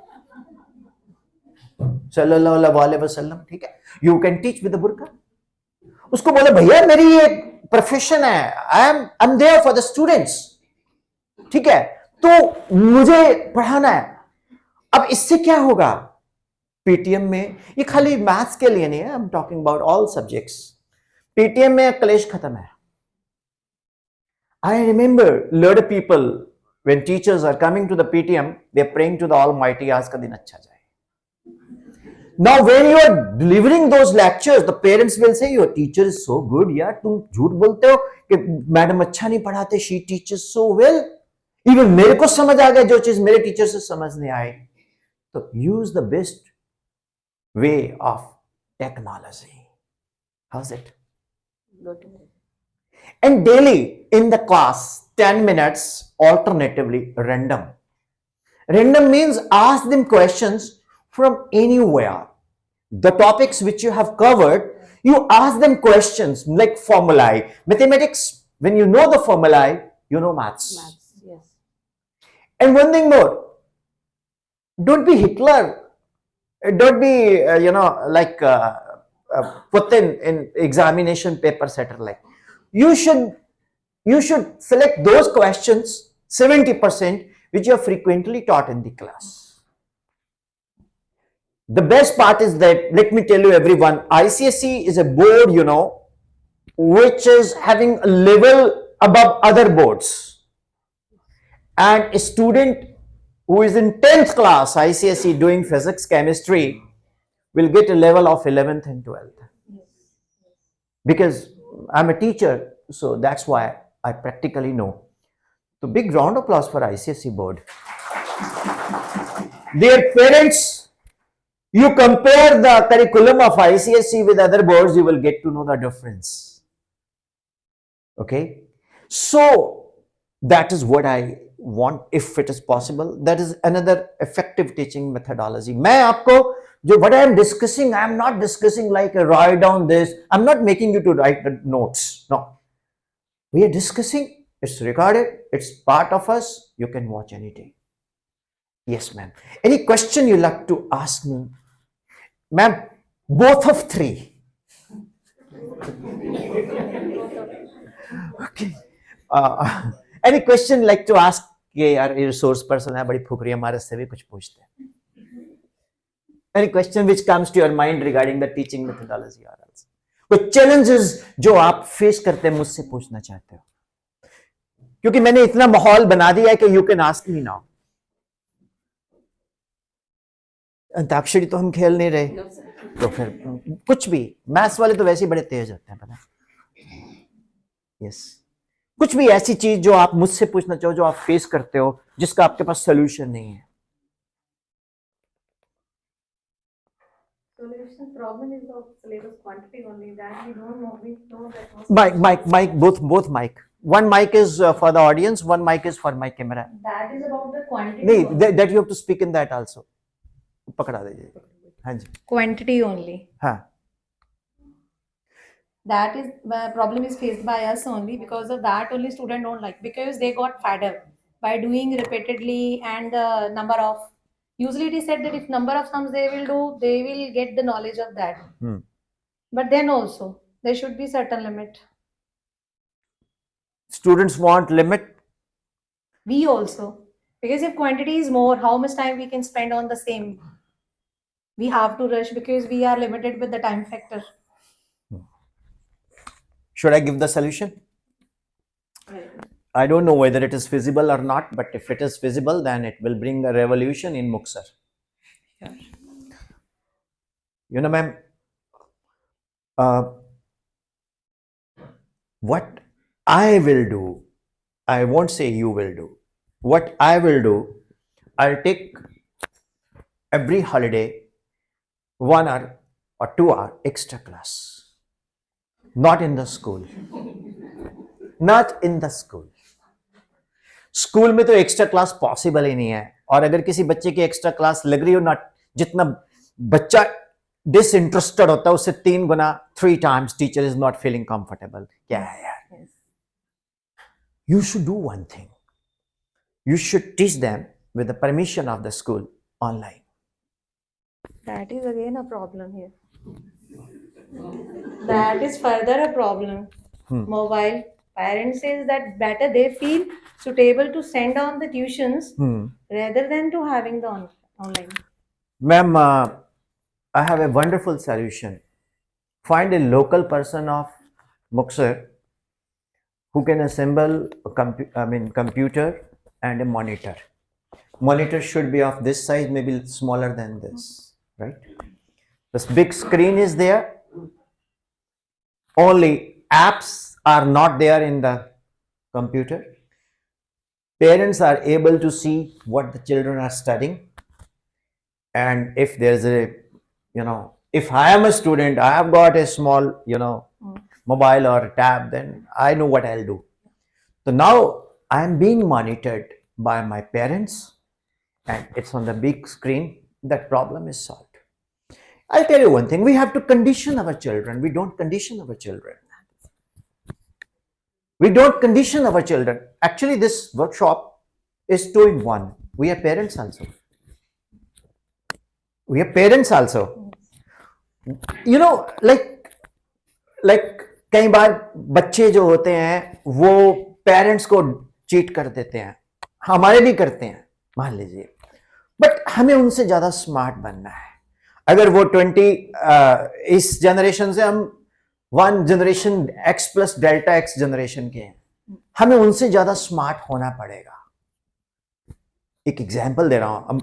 सल्लल्लाहु अलैहि वसल्लम. ठीक है, you can teach with the burqa. उसको बोले भैया मेरी ये प्रोफेशन है, I am there for the students. ठीक है, तो मुझे पढ़ाना है. अब इससे क्या होगा? पीटीएम में, ये खाली मैथ्स के लिए नहीं है, I am talking about all subjects. PTM में क्लेश खत्म है. I remember a lot of people, when teachers are coming to the PTM, they are praying to the Almighty, आज का दिन अच्छा जाए. Now when you are delivering those lectures, the parents will say, your teacher is so good. यार तुम झूठ बोलते हो कि मैडम अच्छा नहीं पढ़ाते, she teaches so well. Even मेरे को समझ आ गया जो चीज मेरे टीचर से समझ नहीं आई. तो use the best way of technology. How's it? And daily in the class 10 minutes alternatively random. Random means ask them questions from anywhere. The topics which you have covered, you ask them questions like formulae. Mathematics, when you know the formulae, you know maths. Yes. And one thing more, don't be Hitler. Don't be like put in examination paper setter like. You should select those questions 70% which you are frequently taught in the class. The best part is that, let me tell you everyone, ICSE is a board, which is having a level above other boards. And a student who is in 10th class ICSE doing physics, chemistry will get a level of 11th and 12th. Because I'm a teacher, so that's why I practically know. So big round of applause for ICSE board. Dear parents, you compare the curriculum of ICSE with other boards, you will get to know the difference. Okay? So that is what I want, if it is possible. That is another effective teaching methodology. मैं आपको what I am discussing, I am not discussing like write down this. I'm not making you to write the notes. No. We are discussing, it's recorded, it's part of us. You can watch anything. Yes, ma'am. Any question you like to ask me? Ma'am, both of three. Okay. Any question like to ask? ये यार resource person है, बड़ी फुकरी, हमारे से भी कुछ पूछते हैं. Any question which comes to your mind regarding the teaching methodology or else? कोई चैलेंजेस जो आप फेस करते हैं मुझसे पूछना चाहते हो, क्योंकि मैंने इतना माहौल बना दिया है कि you can ask me now. Antakshari तो हम खेल नहीं रहे, No, sir. तो फिर कुछ भी, मैथ्स वाले तो वैसे ही बड़े तेज होते हैं, पता। यस, कुछ भी ऐसी चीज जो आप मुझसे पूछना चाहो, जो आप फेस करते हो, जिसका आपके पास सोल्यूशन नहीं है। Solution problem is of syllabus quantity only, that we don't know. We know that Mic, both mic. One mic is for the audience, one mic is for my camera. that is about the quantity. नहीं, only. that you have to speak in that also. पकड़ा दीजिए। हाँ जी, Quantity only. हाँ। That is problem is faced by us only, because of that only student don't like, because they got fed up by doing repeatedly, and the number of, usually it is said that if number of sums they will do, they will get the knowledge of that. Hmm. But then also there should be certain limit. Students want limit. We also, because if quantity is more, how much time we can spend on the same? We have to rush because we are limited with the time factor. Should I give the solution? I don't know whether it is feasible or not, but if it is feasible, then it will bring a revolution in Muksar. You know, ma'am, what I will do, I won't say you will do. What I will do, I'll take every holiday 1 hour or 2 hour extra class. Not in the school. Not in the school. School में तो extra class possible ही नहीं है, और अगर किसी बच्चे की extra class लग रही हो ना, जितना बच्चा डिसइंटरेस्टेड होता है उससे 3 गुना, 3 times teacher is not feeling comfortable. क्या है यार? You should do one thing, you should teach them with the permission of the school online. That is again a problem here. That is further a problem. Mobile. Parents says that better they feel suitable to send on the tuitions rather than to having the online. Ma'am, I have a wonderful solution. Find a local person of Muksar who can assemble a computer and a monitor. Monitor should be of this size, maybe smaller than this, right? This big screen is there. Only apps are not there in the computer. Parents are able to see what the children are studying. And if there's a, if I am a student, I have got a small, mobile or tab, then I know what I'll do. So now I am being monitored by my parents, and it's on the big screen. That problem is solved. I'll tell you one thing, we have to condition our children. We don't condition our children. We don't condition our children. Actually, this workshop is 2 in 1. We are parents also. We are parents also. Like कई बार बच्चे जो होते हैं वो parents को cheat कर देते हैं, हमारे भी करते हैं, मान लीजिए, बट हमें उनसे ज्यादा स्मार्ट बनना है। अगर वो 20 इस जनरेशन से, हम 1 generation X plus delta X generation के हैं, हमें उनसे ज्यादा स्मार्ट होना पड़ेगा। एक एग्जाम्पल दे रहा हूं,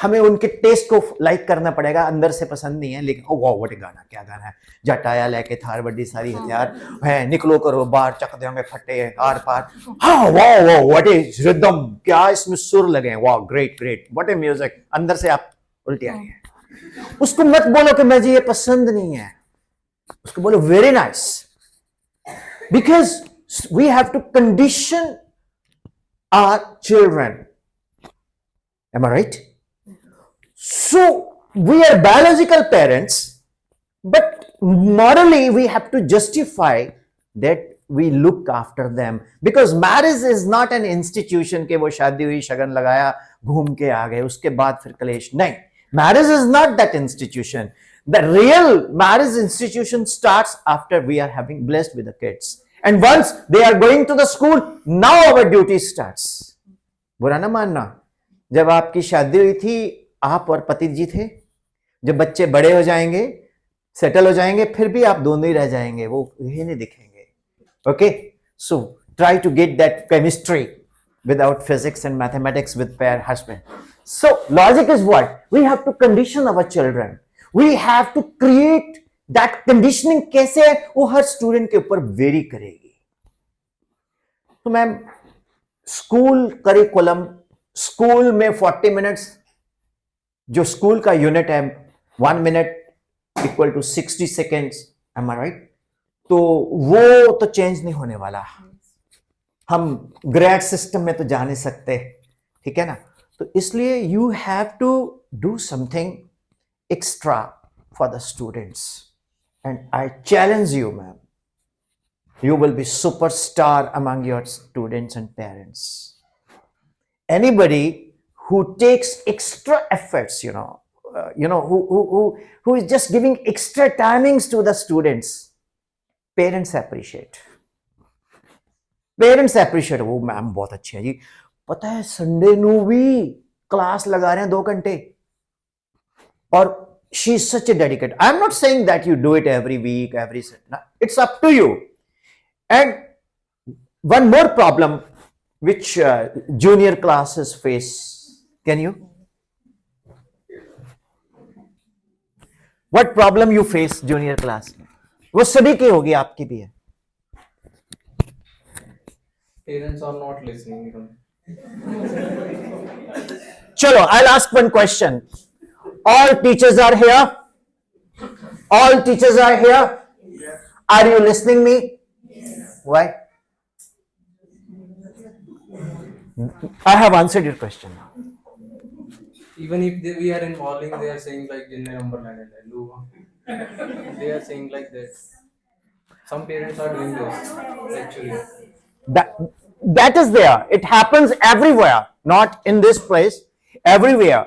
हमें उनके टेस्ट को लाइक करना पड़ेगा, अंदर से पसंद नहीं है, लेकिन ओ वाह व्हाट गाना, क्या गाना है, जटाया लेके थार बड़ी सारी हथियार है, निकलो करो बाहर, चक देंगे फटे आर पार, हाँ वाह वाह व्हाट इज रिदम, क्या इसमें सुर लगे हैं, वाह great great, what A music, अंदर से आप उल्टी आ रही है। उसको मत बोलो कि मुझे ये पसंद नहीं है, उसको बोलो very nice, because we have to condition our children. Am I right? So we are biological parents, but morally we have to justify that we look after them, because marriage is not an institution के वो शादी हुई, शगन लगाया, घूम के आ गए, उसके बाद फिर कलेश नहीं। Marriage is not that institution. The real marriage institution starts after we are having blessed with the kids, and once they are going to the school, now our duty starts. बुरा ना मानना, जब आपकी शादी हुई थी आप और पति जी थे, जब बच्चे बड़े हो जाएंगे सेटल हो जाएंगे, फिर भी आप दोनों ही रह जाएंगे, वो ही नहीं दिखेंगे. Okay, so try to get that chemistry without physics and mathematics with pair husband. So logic is what? We have to condition our children. We have to create that conditioning. कैसे है वो हर स्टूडेंट के ऊपर very करेगी. तो ma'am school curriculum, school में 40 minutes जो school का यूनिट है, 1 minute equal to 60 seconds, am I right? तो वो तो चेंज नहीं होने वाला. हम ग्रेड सिस्टम में तो जा नहीं सकते, ठीक है ना? तो इसलिए you have to do something extra for the students, and I challenge you ma'am, you will be superstar among your students and parents. Anybody who takes extra efforts, who is just giving extra timings to the students, parents appreciate. Parents appreciate. वो ma'am बहुत अच्छी है जी, पता है Sunday नू भी class लगा रहे हैं 2 घंटे, और she is such a dedicated. I am not saying that you do it every week, every set, it's up to you. And one more problem which junior classes face, can you? What problem you face junior class में? वो सभी की होगी, आपकी भी है. Parents are not listening. Chalo, I'll ask one question. All teachers are here? All teachers are here? Are you listening me? Yes. Why? I have answered your question. Even if we are involving, they are saying like जिन्ने number लाने थे, लो. They are saying like that. Some parents are doing this actually. That is there. It happens everywhere, not in this place. Everywhere.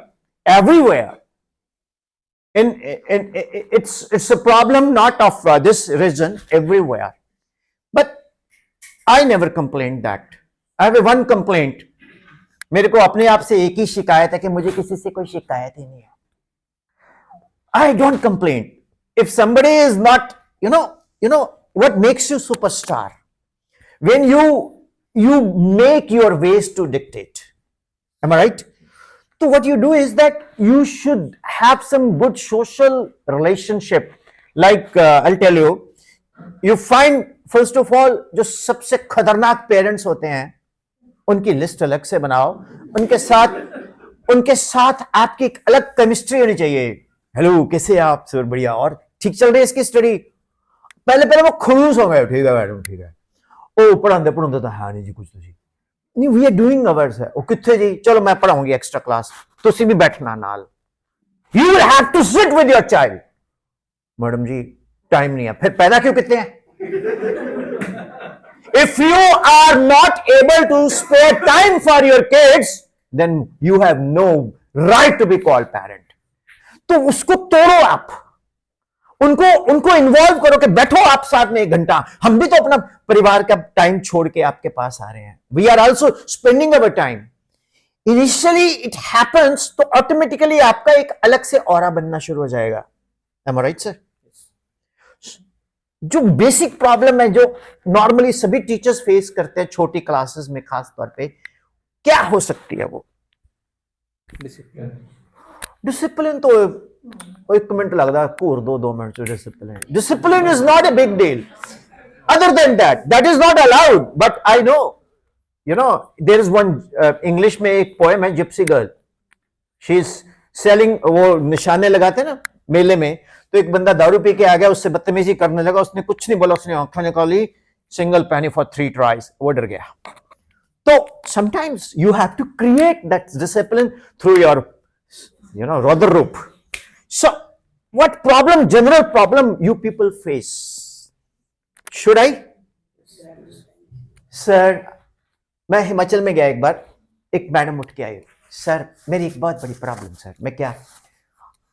It's a problem not of this region, everywhere. But I never complained that. I have one complaint. मेरे को अपने आप से एक ही शिकायत है कि मुझे किसी से कोई शिकायत ही नहीं है. I don't complain. If somebody is not, what makes you superstar? When you make your ways to dictate. Am I right? So what you do is that you should have some good social relationship. Like I'll tell you, you find first of all जो सबसे खतरनाक parents होते हैं उनकी list अलग से बनाओ. उनके साथ आपकी एक अलग केमिस्ट्री होनी चाहिए. हेलो, कैसे आप सर? बढ़िया. और ठीक चल रही है इसकी स्टडी? पहले वो खुश हो गए, ठीक है मैडम, ठीक है. ओ पढ़ाते तो है नहीं जी कुछ तो जी नहीं. वी आर डूइंग अवर्स है. ओ कितने जी? चलो मैं पढ़ाऊंगी एक्स्ट्रा क्लास, तुसी भी बैठना नाल. You will have to sit with your child. Madam ji time नहीं है. फिर पैदा क्यों कितने हैं? If you are not able to spare time for your kids, then you have no right to be called parent. तो उसको तोड़ो आप, उनको इन्वॉल्व करो कि बैठो आप साथ में 1 घंटा. हम भी तो अपना परिवार का टाइम छोड़ के आपके पास आ रहे हैं. We are also spending our time. Initially it happens, तो ऑटोमेटिकली आपका एक अलग से ऑरा बनना शुरू हो जाएगा. Am I right sir? जो बेसिक प्रॉब्लम है जो नॉर्मली सभी टीचर्स फेस करते हैं छोटी क्लासेस में खास तौर पे, क्या हो सकती है वो? डिसिप्लिन तो 1 मिनट लगता है, पूर 2 minute. Discipline is not a big deal. Other than that is not allowed. But I know, there is one English में एक पोएम है, gypsy girl. She is selling, वो निशाने लगाते ना मेले में, तो एक बंदा दारू पी के आ गया, उससे बदतमीजी करने लगा. उसने कुछ नहीं बोला, उसने आंखें निकाली, सिंगल पेनी फॉर 3 ट्राइज. वो डर गया. तो sometimes you have to create that discipline through your rather रूप. So what problem, general problem you people face? Should I? Sir मैं हिमाचल में गया एक बार, एक मैडम उठ के आई. सर मेरी एक बहुत बड़ी प्रॉब्लम. सर मैं क्या?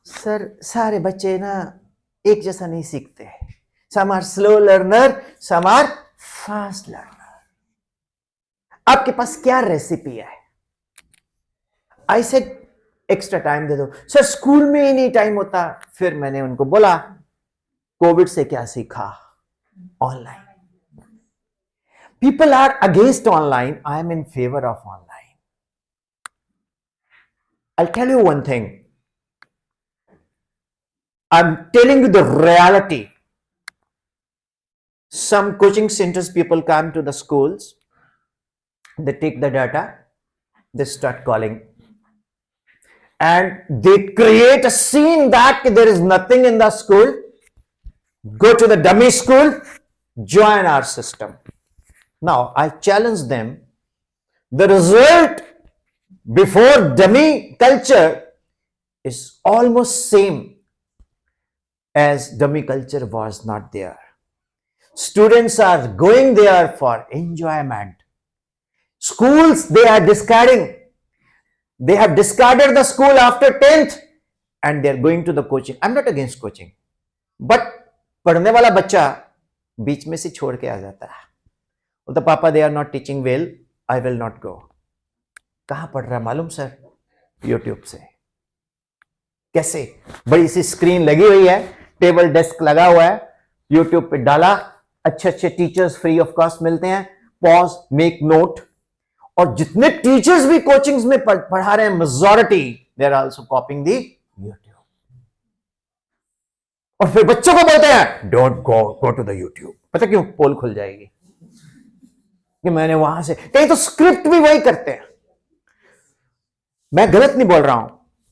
सर सारे बच्चे ना एक जैसा नहीं सीखते. Some are slow learner, some are fast learner. आपके पास क्या रेसिपी है? आई सेड एक्स्ट्रा टाइम दे दो. सर स्कूल में ही नहीं टाइम होता. फिर मैंने उनको बोला कोविड से क्या सीखा? Online. People are against online. I am in favor of online. I'll tell you one thing. I'm telling you the reality. Some coaching centers, people come to the schools, they take the data, they start calling, and they create a scene that there is nothing in the school. Go to the dummy school, join our system. Now, I challenge them. The result before dummy culture is almost same as dummy culture was not there. Students are going there for enjoyment. Schools, they are discarding. They have discarded the school after 10th and they are going to the coaching. I'm not against coaching. But पढ़ने वाला बच्चा बीच में से छोड़ के आ जाता है. बोलता पापा they are not teaching well, I will not go. कहाँ पढ़ रहा है मालूम सर? YouTube से. कैसे? बड़ी सी स्क्रीन लगी हुई है, टेबल डेस्क लगा हुआ है, YouTube पे डाला, अच्छे अच्छे टीचर्स फ्री ऑफ कॉस्ट मिलते हैं, पॉज, मेक नोट. और जितने टीचर्स भी कोचिंग्स में पढ़ा रहे हैं, majority they are also copying the YouTube. और फिर बच्चों को बोलते हैं don't go to the YouTube. पता क्यों? पोल खुल जाएगी कि मैंने वहां से, कहीं तो स्क्रिप्ट भी वही करते हैं. मैं गलत नहीं बोल रहा हूं.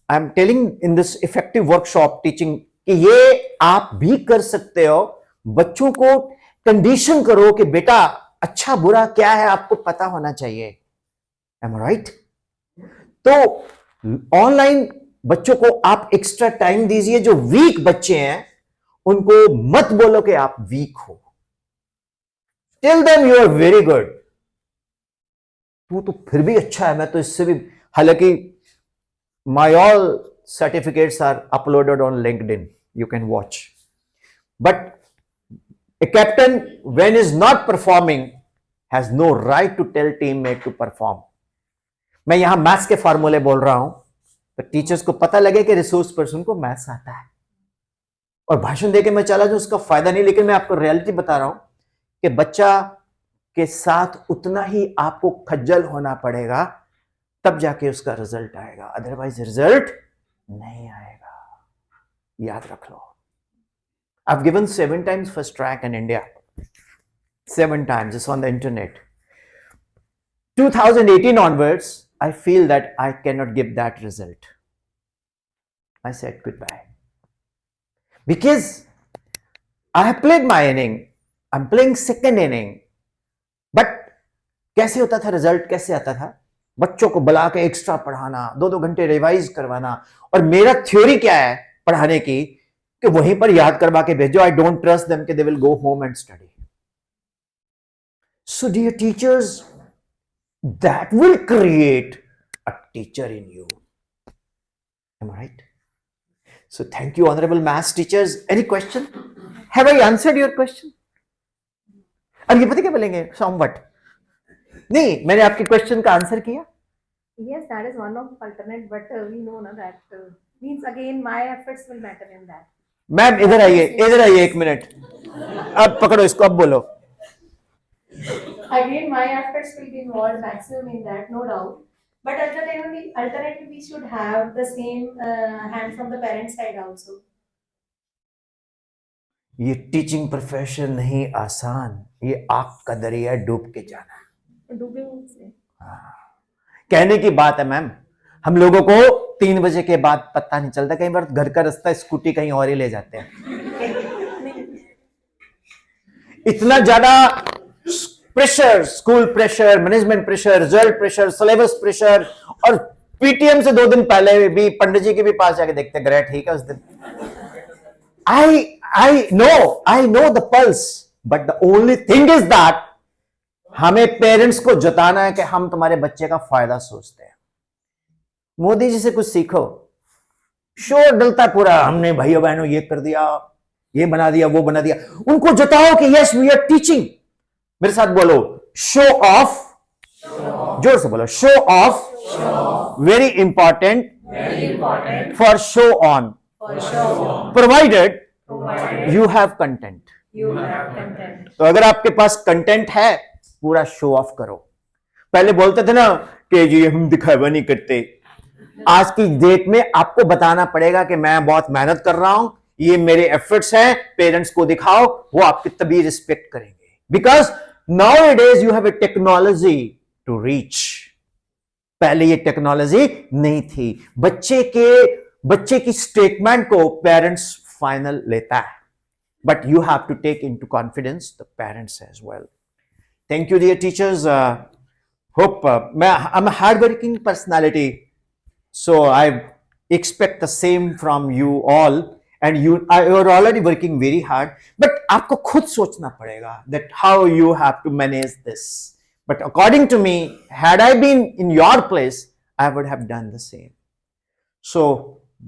I am telling in this effective workshop teaching कि ये आप भी कर सकते हो. बच्चों को कंडीशन करो कि बेटा अच्छा बुरा क्या है आपको पता होना चाहिए. M I right? तो ऑनलाइन बच्चों को आप एक्स्ट्रा टाइम दीजिए. जो वीक बच्चे हैं उनको मत बोलो कि आप वीक हो. Tell them you are very good. तू तो फिर भी अच्छा है, मैं तो इससे भी, हालांकि my all certificates are uploaded on LinkedIn, you can watch. But a captain, when is not performing, has no right to tell teammate to perform. मैं यहां मैथ्स के फॉर्मूले बोल रहा हूं तो टीचर्स को पता लगे कि रिसोर्स पर्सन को मैथ्स आता है, और भाषण देके मैं चला जाऊं उसका फायदा नहीं. लेकिन मैं आपको रियलिटी बता रहा हूं कि बच्चा के साथ उतना ही आपको खज्जल होना पड़ेगा, तब जाके उसका रिजल्ट आएगा, अदरवाइज रिजल्ट नहीं आएगा. याद रख लो. I've given 7 times first rank in India. 7 times. It's on the internet. 2018 onwards, I feel that I cannot give that result. I said goodbye. Because I have played my inning. I'm playing second inning. But कैसे होता था result? कैसे आता था? बच्चों को बुला के एक्स्ट्रा पढ़ाना, 2-2 घंटे रिवाइज करवाना. और मेरा थ्योरी क्या है पढ़ाने की कि वहीं पर याद करवा के भेजो. आई डोंट ट्रस्ट देम कि they will go home and study. So dear teachers, that will create a teacher in you. Am I right? So thank you honourable maths teachers. Any question? Have I answered your question? अब ये पता क्या बोलेंगे? Somewhat. नहीं, मैंने आपके question का answer किया. Yes, that is one of the alternate, but we know na that means again my efforts will matter in that. Ma'am इधर आइए 1 मिनट. अब पकड़ो इसको, अब बोलो. Again, my efforts will be involved maximum in that, no doubt. But alternatively, we should have the same hand from the parent side also. ये teaching profession नहीं आसान, ये आग का दरिया डूब के जाना. डूबे से कहने की बात है मैम. हम लोगों को 3 बजे के बाद पता नहीं चलता. कई बार घर का रास्ता स्कूटी कहीं और ही ले जाते हैं. इतना ज्यादा pressure, school pressure, management pressure, result pressure, syllabus pressure. और पीटीएम से 2 दिन पहले भी पंडित जी के भी पास जाके देखते हैं, ग्रेट ठीक है उस दिन. I know the pulse, but the only thing is that हमें पेरेंट्स को जताना है कि हम तुम्हारे बच्चे का फायदा सोचते हैं. मोदी जी से कुछ सीखो. शोर डलता पूरा, हमने भाइयों बहनों ये कर दिया, ये बना दिया, वो बना दिया. उनको जताओ कि यस वी आर टीचिंग. मेरे साथ बोलो, शो ऑफ. जोर से बोलो, show off. Very important for show on. Provided You have content. You have content. तो अगर आपके पास कंटेंट है, पूरा शो ऑफ करो. पहले बोलते थे ना कि जी हम दिखावा नहीं करते. आज की डेट में आपको बताना पड़ेगा कि मैं बहुत मेहनत कर रहा हूं, ये मेरे एफर्ट्स हैं, पेरेंट्स को दिखाओ, वो आपकी तभी रिस्पेक्ट करेंगे. Because nowadays you have a technology to reach. पहले ये टेक्नोलॉजी नहीं थी. बच्चे की स्टेटमेंट को पेरेंट्स फाइनल लेता है, but you have to take into confidence the parents as well. Thank you dear teachers. Hope I'm a hardworking personality, so I expect the same from you all, and you are already working very hard, but आपको खुद सोचना पड़ेगा that how you have to manage this. But according to me, had I been in your place, I would have done the same. So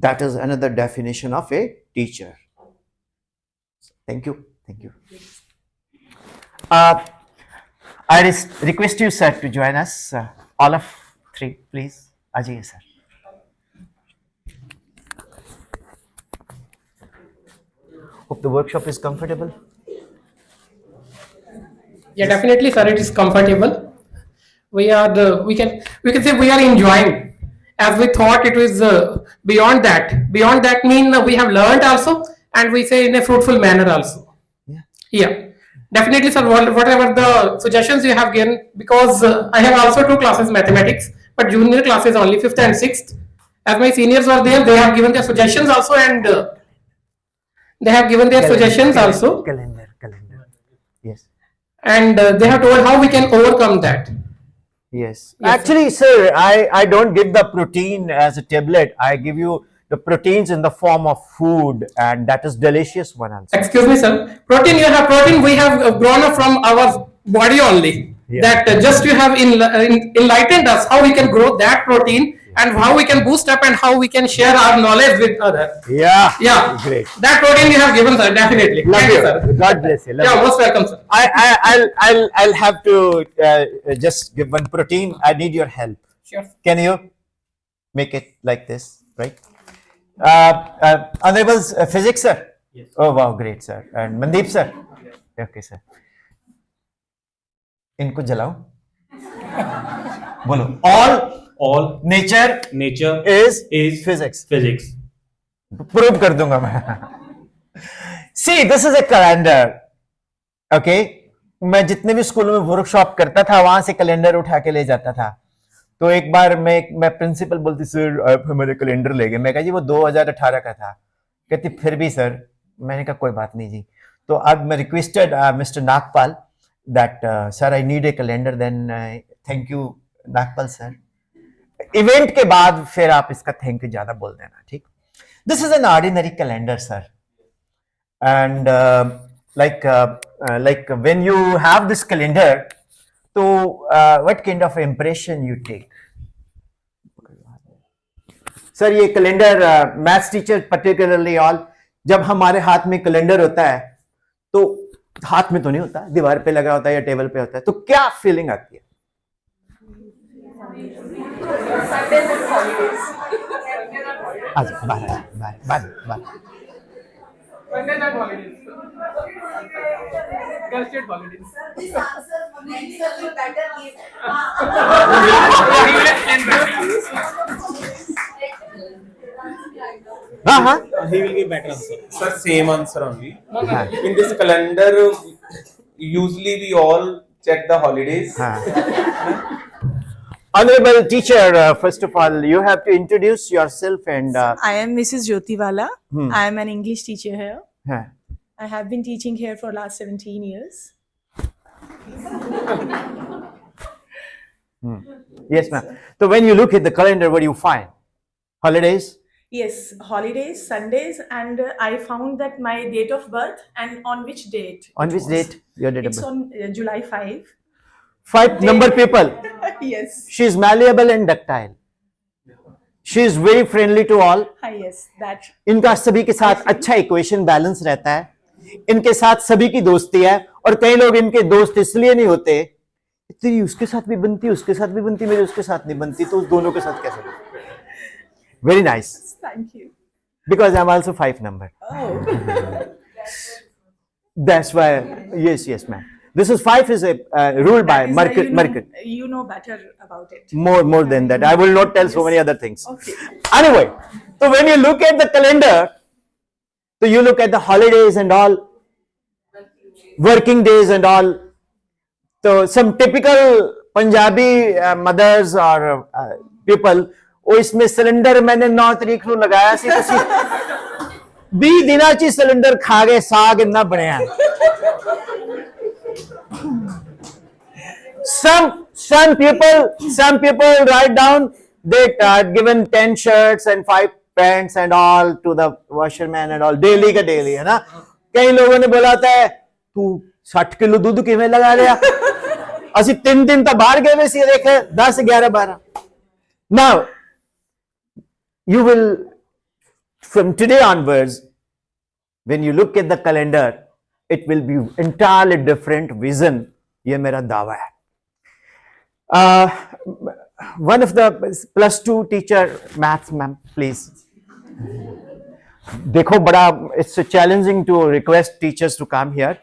that is another definition of a teacher. Thank you. I request you, sir, to join us. All of three, please. Ajiye, sir. Hope the workshop is comfortable. Yeah, definitely, sir. It is comfortable. We can say we are enjoying, as we thought it was beyond that. Beyond that mean we have learned also, and we say in a fruitful manner also. Yeah. Definitely, sir. Whatever the suggestions you have given, because I have also 2 classes mathematics, but junior classes only 5th and 6th. As my seniors were there, they have given their suggestions also, and they have given their suggestions also, Calendar. Yes. and they have told how we can overcome that. Yes. Actually, sir, I don't give the protein as a tablet. I give you the proteins in the form of food, and that is delicious one also. Excuse me, sir. Protein, you have protein. We have grown up from our body only. Yeah. That just you have enlightened us how we can grow that protein, and how we can boost up, and how we can share our knowledge with others. Yeah. Yeah. Great. That protein you have given, sir. Definitely. Love Thank you. sir. God bless you. Love Yeah, you. most welcome, sir. I'll have to just give one protein. I need your help. Sure. Can you make it like this, right? Honorable physics, sir. Yes. Oh wow, great, sir. And Mandeep, sir. Okay, sir. इनको जलाओ. बोलो. All nature is physics. Prove कर दूंगा मैं. See, this is a calendar. Okay. मैं जितने भी स्कूलों में वर्कशॉप करता था, वहां से कैलेंडर उठा के ले जाता था. तो एक बार मैं प्रिंसिपल बोलती, सर आप हमारे कैलेंडर ले गए. मैं कहा जी वो 2018 का था. कहती फिर भी सर. मैंने कहा कोई बात नहीं जी. तो अब मैं requested mister Nagpal that sir I need a calendar. Then thank you Nagpal sir. Event के बाद फिर आप इसका थैंक यू ज्यादा बोल देना, ठीक. This is an ordinary calendar sir, and like when you have this calendar, so what kind of impression you take? Sir ये calendar maths teacher particularly all, जब हमारे हाथ में कैलेंडर होता है तो हाथ में तो नहीं होता, दीवार पे लगा होता है या टेबल पे होता है, तो क्या फीलिंग आती है? अच्छा बाहर Monday night holidays. Girls' state holidays. This answer makes you better give. हाँ He will give better answer. Sir, same answer only. In this calendar, usually we all check the holidays. Honorable teacher, first of all, you have to introduce yourself and. I am Mrs. Jyotiwala. I am an English teacher here. हाँ. I have been teaching here for last 17 years. Yes, ma'am. So when you look at the calendar, what do you find? Holidays? Yes, holidays, Sundays, and I found that my date of birth and on which date. On which date? Your date of It's birth? on July 5. 5 number people. Yes. She is malleable and ductile. She is very friendly to all. Yes, that. इनका सभी के साथ अच्छा equation balance रहता है. इनके साथ सभी की दोस्ती है, और कई लोग इनके दोस्त इसलिए नहीं होते, तेरी उसके साथ भी बनती, उसके साथ भी बनती, मेरी उसके साथ नहीं बनती, तो उस दोनों के साथ कैसे बनती? Very nice. Thank you. because I'm also 5 number. Oh. That's why. Yes, ma'am. This is 5 is a ruled by That is why Mercury. you know better about it. More than that. I will not tell so many other things. Okay. Anyway, so when you look at the calendar, so you look at the holidays and all, working days and all. So some typical Punjabi mothers or people, ਉਹ इसमें cylinder मैंने 9 तारीख ਨੂੰ ਲਗਾਇਆ ਸੀ ਤੁਸੀਂ 20 ਦਿਨਾਂ 'ਚ cylinder ਖਾ ਗਏ ਸਾਗ ਇੰਨਾ ਬਣਿਆ some people write down they given 10 shirts and 5 pants and all to the washerman and all daily का daily है ना कई लोगों ने बोला था तू 60 किलो दूध किवें लगा लिया ਅਸੀਂ 3 दिन तो बाहर गए ਸੀ देखे 10 11 12 now you will from today onwards when you look at the calendar it will be entirely different vision ये मेरा दावा है one of the +2 teacher maths ma'am please देखो बड़ा it's challenging to request teachers to come here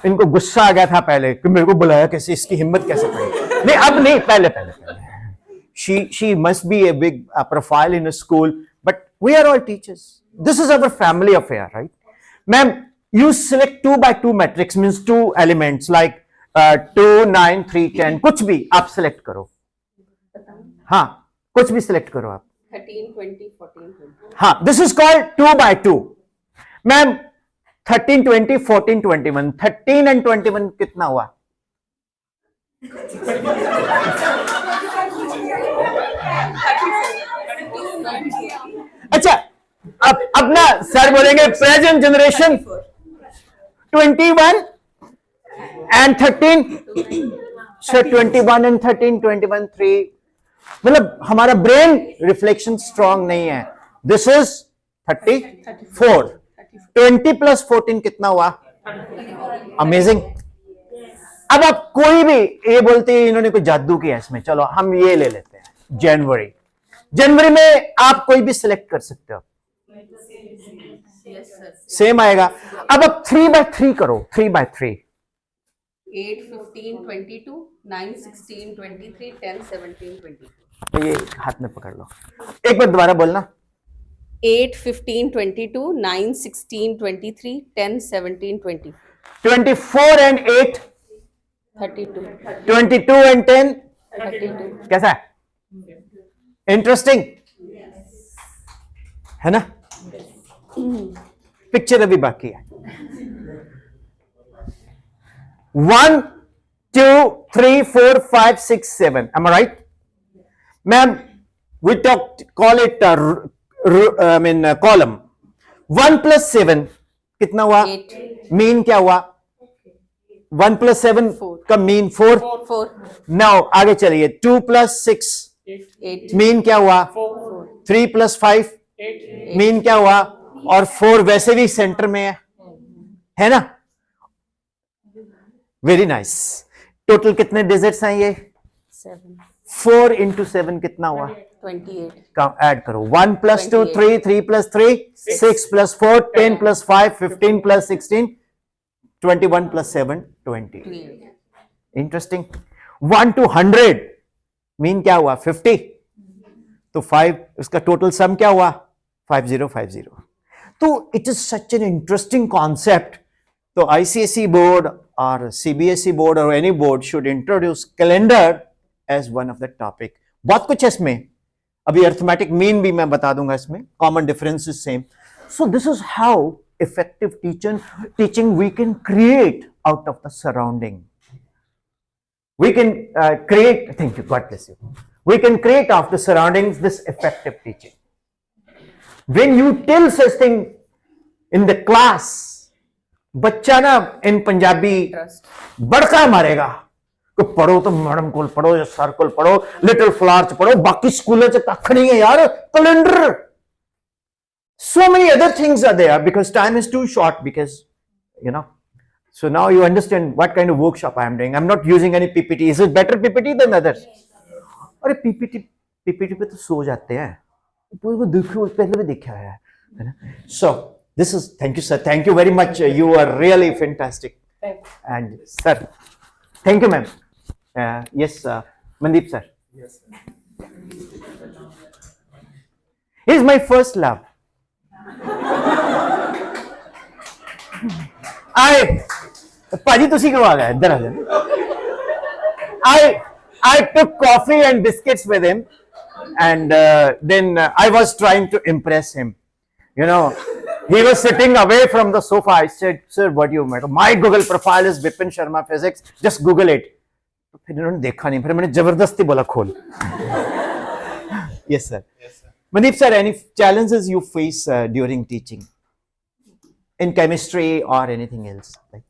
इनको गुस्सा आ गया था पहले कि मेरे को बुलाया कैसे इसकी हिम्मत कैसे पड़ी नहीं अब नहीं पहले she must be a big profile in a school but we are all teachers this is our family affair right ma'am you select 2 by 2 matrix means 2 elements like 2 9 3 10 कुछ भी आप select करो हाँ कुछ भी select करो आप 13, 20, 14, 20. हाँ this is called 2 by 2 ma'am 13 20 14 21 13 and 21 कितना हुआ अच्छा अब ना सर बोलेंगे present generation 21 and 13 so 21 and 13 21 3 मतलब हमारा ब्रेन रिफ्लेक्शन स्ट्रांग नहीं है दिस इज 34 20 plus 14 कितना हुआ अमेजिंग अब आप कोई भी ये बोलते हैं इन्होंने कोई जादू किया इसमें चलो हम ये ले लेते हैं जनवरी में आप कोई भी सिलेक्ट कर सकते हो सेम आएगा अब आप 3 by 3 करो 3 by 3 8, 15, 22, 9, 16, 23, 10, 17, 22. तो ये हाथ में पकड़ लो एक बार दोबारा बोलना 8, 15, 22, 9, 16, 23, 10, 17, 20. 24 and 8 32. 22 and 10 32. कैसा है इंटरेस्टिंग है ना पिक्चर अभी बाकी है 1 2 3 4 5 6 7 am I right ma'am we call it column 1 plus 7 कितना हुआ 8. मीन क्या हुआ 1 plus 7 4. का मीन 4 4. नाउ आगे चलिए 2 plus 6 8. मीन क्या हुआ 3 plus 5 मीन क्या हुआ और 4 वैसे भी सेंटर में है ना वेरी नाइस टोटल कितने डिजिट्स हैं ये 7. 4 into 7 कितना हुआ 28. काम ऐड करो 1 plus 2 3 3 plus 3 6 plus 4 10 plus 5 15 plus 16 21 plus 7 20 28. Interesting 1 to 100 mean क्या हुआ 50 तो 5 इसका टोटल सम क्या हुआ 5050 तो it is such an interesting concept तो ICSE बोर्ड और CBSE बोर्ड और any board should introduce calendar as one of the topic बहुत कुछ है इसमें अभी अर्थमेटिक मीन भी मैं बता दूंगा इसमें common difference is same so this is how effective teaching we can create out of the surrounding we can create thank you god bless you we can create out of the surroundings this effective teaching when you tell such thing in the class बच्चा ना इन पंजाबी बड़का मारेगा कि पढ़ो तो madam को पढ़ो या सर को पढ़ो लिटिल फ्लावर च पढ़ो बाकी स्कूलों च कख नहीं है यार calendar so many other things are there because time is too short because you know so now you understand what kind of workshop I am doing I'm not using any PPT is it better PPT than others अरे PPT पे तो सो जाते हैं वो देखो पहले भी देखा है So this is, thank you, sir. Thank you very much. You are really fantastic. Thank you. And sir, thank you, ma'am. Yes, Mandeep sir. Yes, sir. He's my first love. Paji, तुसी क्यों आ गए? इधर आ जाओ. I took coffee and biscuits with him, and then I was trying to impress him. You know, he was sitting away from the sofa. I said, "Sir, what do you matter? My Google profile is Vipin Sharma Physics. Just Google it." फिर इन्होंने देखा नहीं. फिर मैंने जबरदस्ती बोला खोल. Yes, sir. Yes, sir. Mandeep sir, any challenges you face during teaching in chemistry or anything else? Like,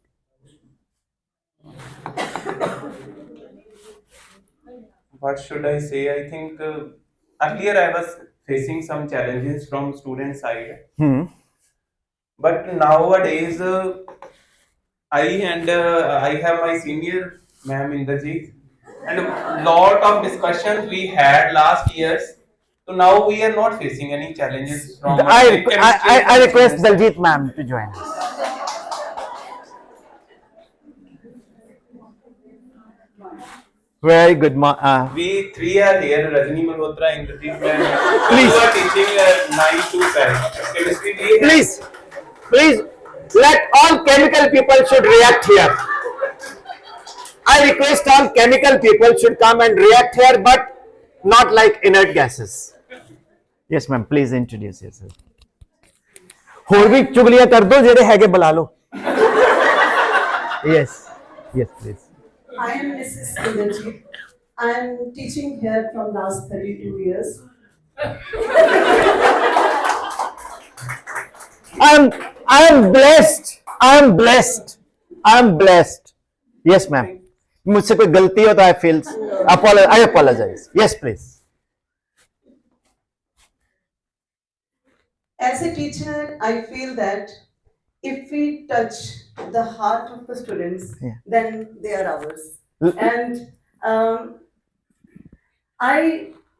What should I say? I think earlier I was facing some challenges from student side, but nowadays I have my senior ma'am Indrajit, and a lot of discussions we had last years. So now we are not facing any challenges from. I request Daljit ma'am to join us. Very good. We three are here: Rajni Malhotra, Indrajit ma'am. Please. Who are teaching 9 to 12 chemistry. Please, let all chemical people should react here. I request all chemical people should come and react here, but not like inert gases. Yes, ma'am. Please introduce yourself. ਹੋਰ ਵੀ ਚੁਗਲੀਆਂ ਕਰ ਦੋ ਜਿਹੜੇ ਹੈਗੇ ਬੁਲਾ ਲਓ. Yes, please. I am Mrs. Indrajit. I am teaching here from last 32 years. I am blessed. Yes, ma'am. मुझसे कोई गलती हो तो I apologize. Yes, please. As a teacher, I feel that if we touch the heart of the students, then they are ours. And I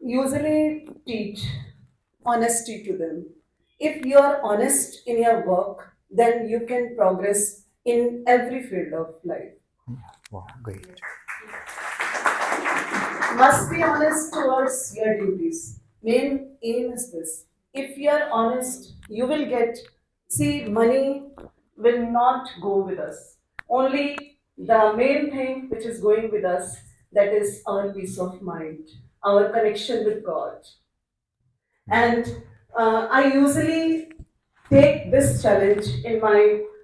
usually teach honesty to them. If you are honest in your work, then you can progress in every field of life. Wow, great. Must be honest towards your duties. Main aim is this. If you are honest, you will get, see, money will not go with us. Only the main thing which is going with us, that is our peace of mind, our connection with God. And I usually take this challenge in my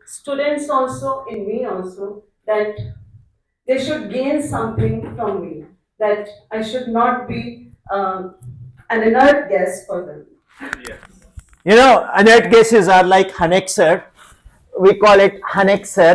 students also, in me also, that they should gain something from me, that I should not be an inert gas for them. You know, inert gases are like Hanexer. We call it Hanexer.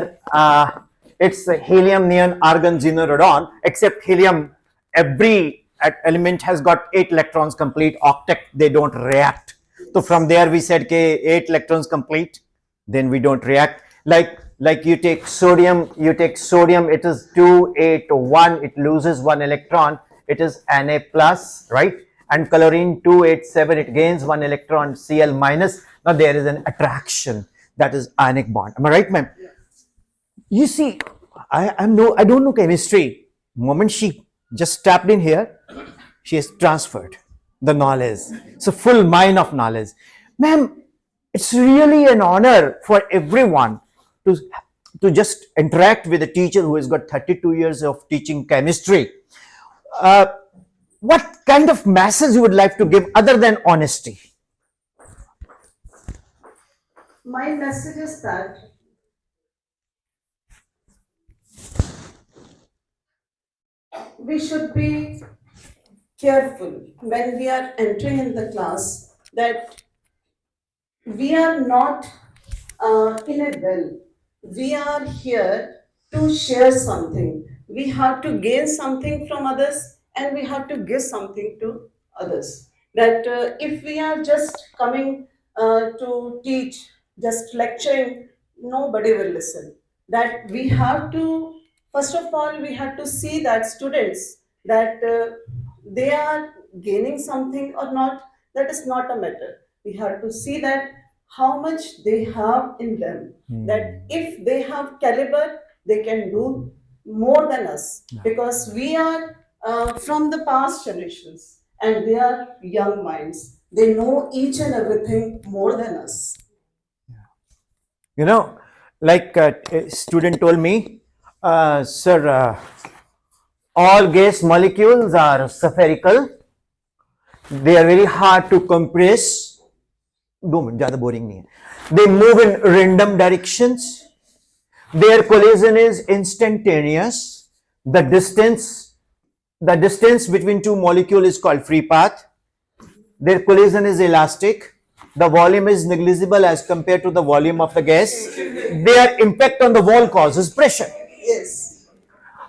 It's helium, neon, argon, xenon, radon. Except helium, every element has got 8 electrons complete. Octet, they don't react. So from there we said, okay, 8 electrons complete. Then we don't react. Like you take sodium, it is 2, 8, 1. It loses 1 electron. It is Na plus, right? And chlorine 287, it gains 1 electron, Cl minus. Now there is an attraction, that is ionic bond. Am I right, ma'am? Yes. You see, I don't know chemistry. Moment she just tapped in here, she has transferred the knowledge. It's a full mine of knowledge. Ma'am, it's really an honor for everyone to just interact with a teacher who has got 32 years of teaching chemistry. What kind of message you would like to give other than honesty? My message is that we should be careful when we are entering in the class, that we are not in a well. We are here to share something. We have to gain something from others, and we have to give something to others. That if we are just coming to teach, just lecturing, nobody will listen. That we have to, first of all, we have to see that students, that they are gaining something or not, that is not a matter. We have to see that how much they have in them. That if they have caliber, they can do more than us, because we are from the past generations and they are young minds. They know each and everything more than us. You know, like a student told me, sir, all gas molecules are spherical. They are very hard to compress. 2 minute, ज़्यादा boring नहीं है. They move in random directions. Their collision is instantaneous. The distance between two molecules is called free path. Their collision is elastic. The volume is negligible as compared to the volume of the gas. Their impact on the wall causes pressure. Yes.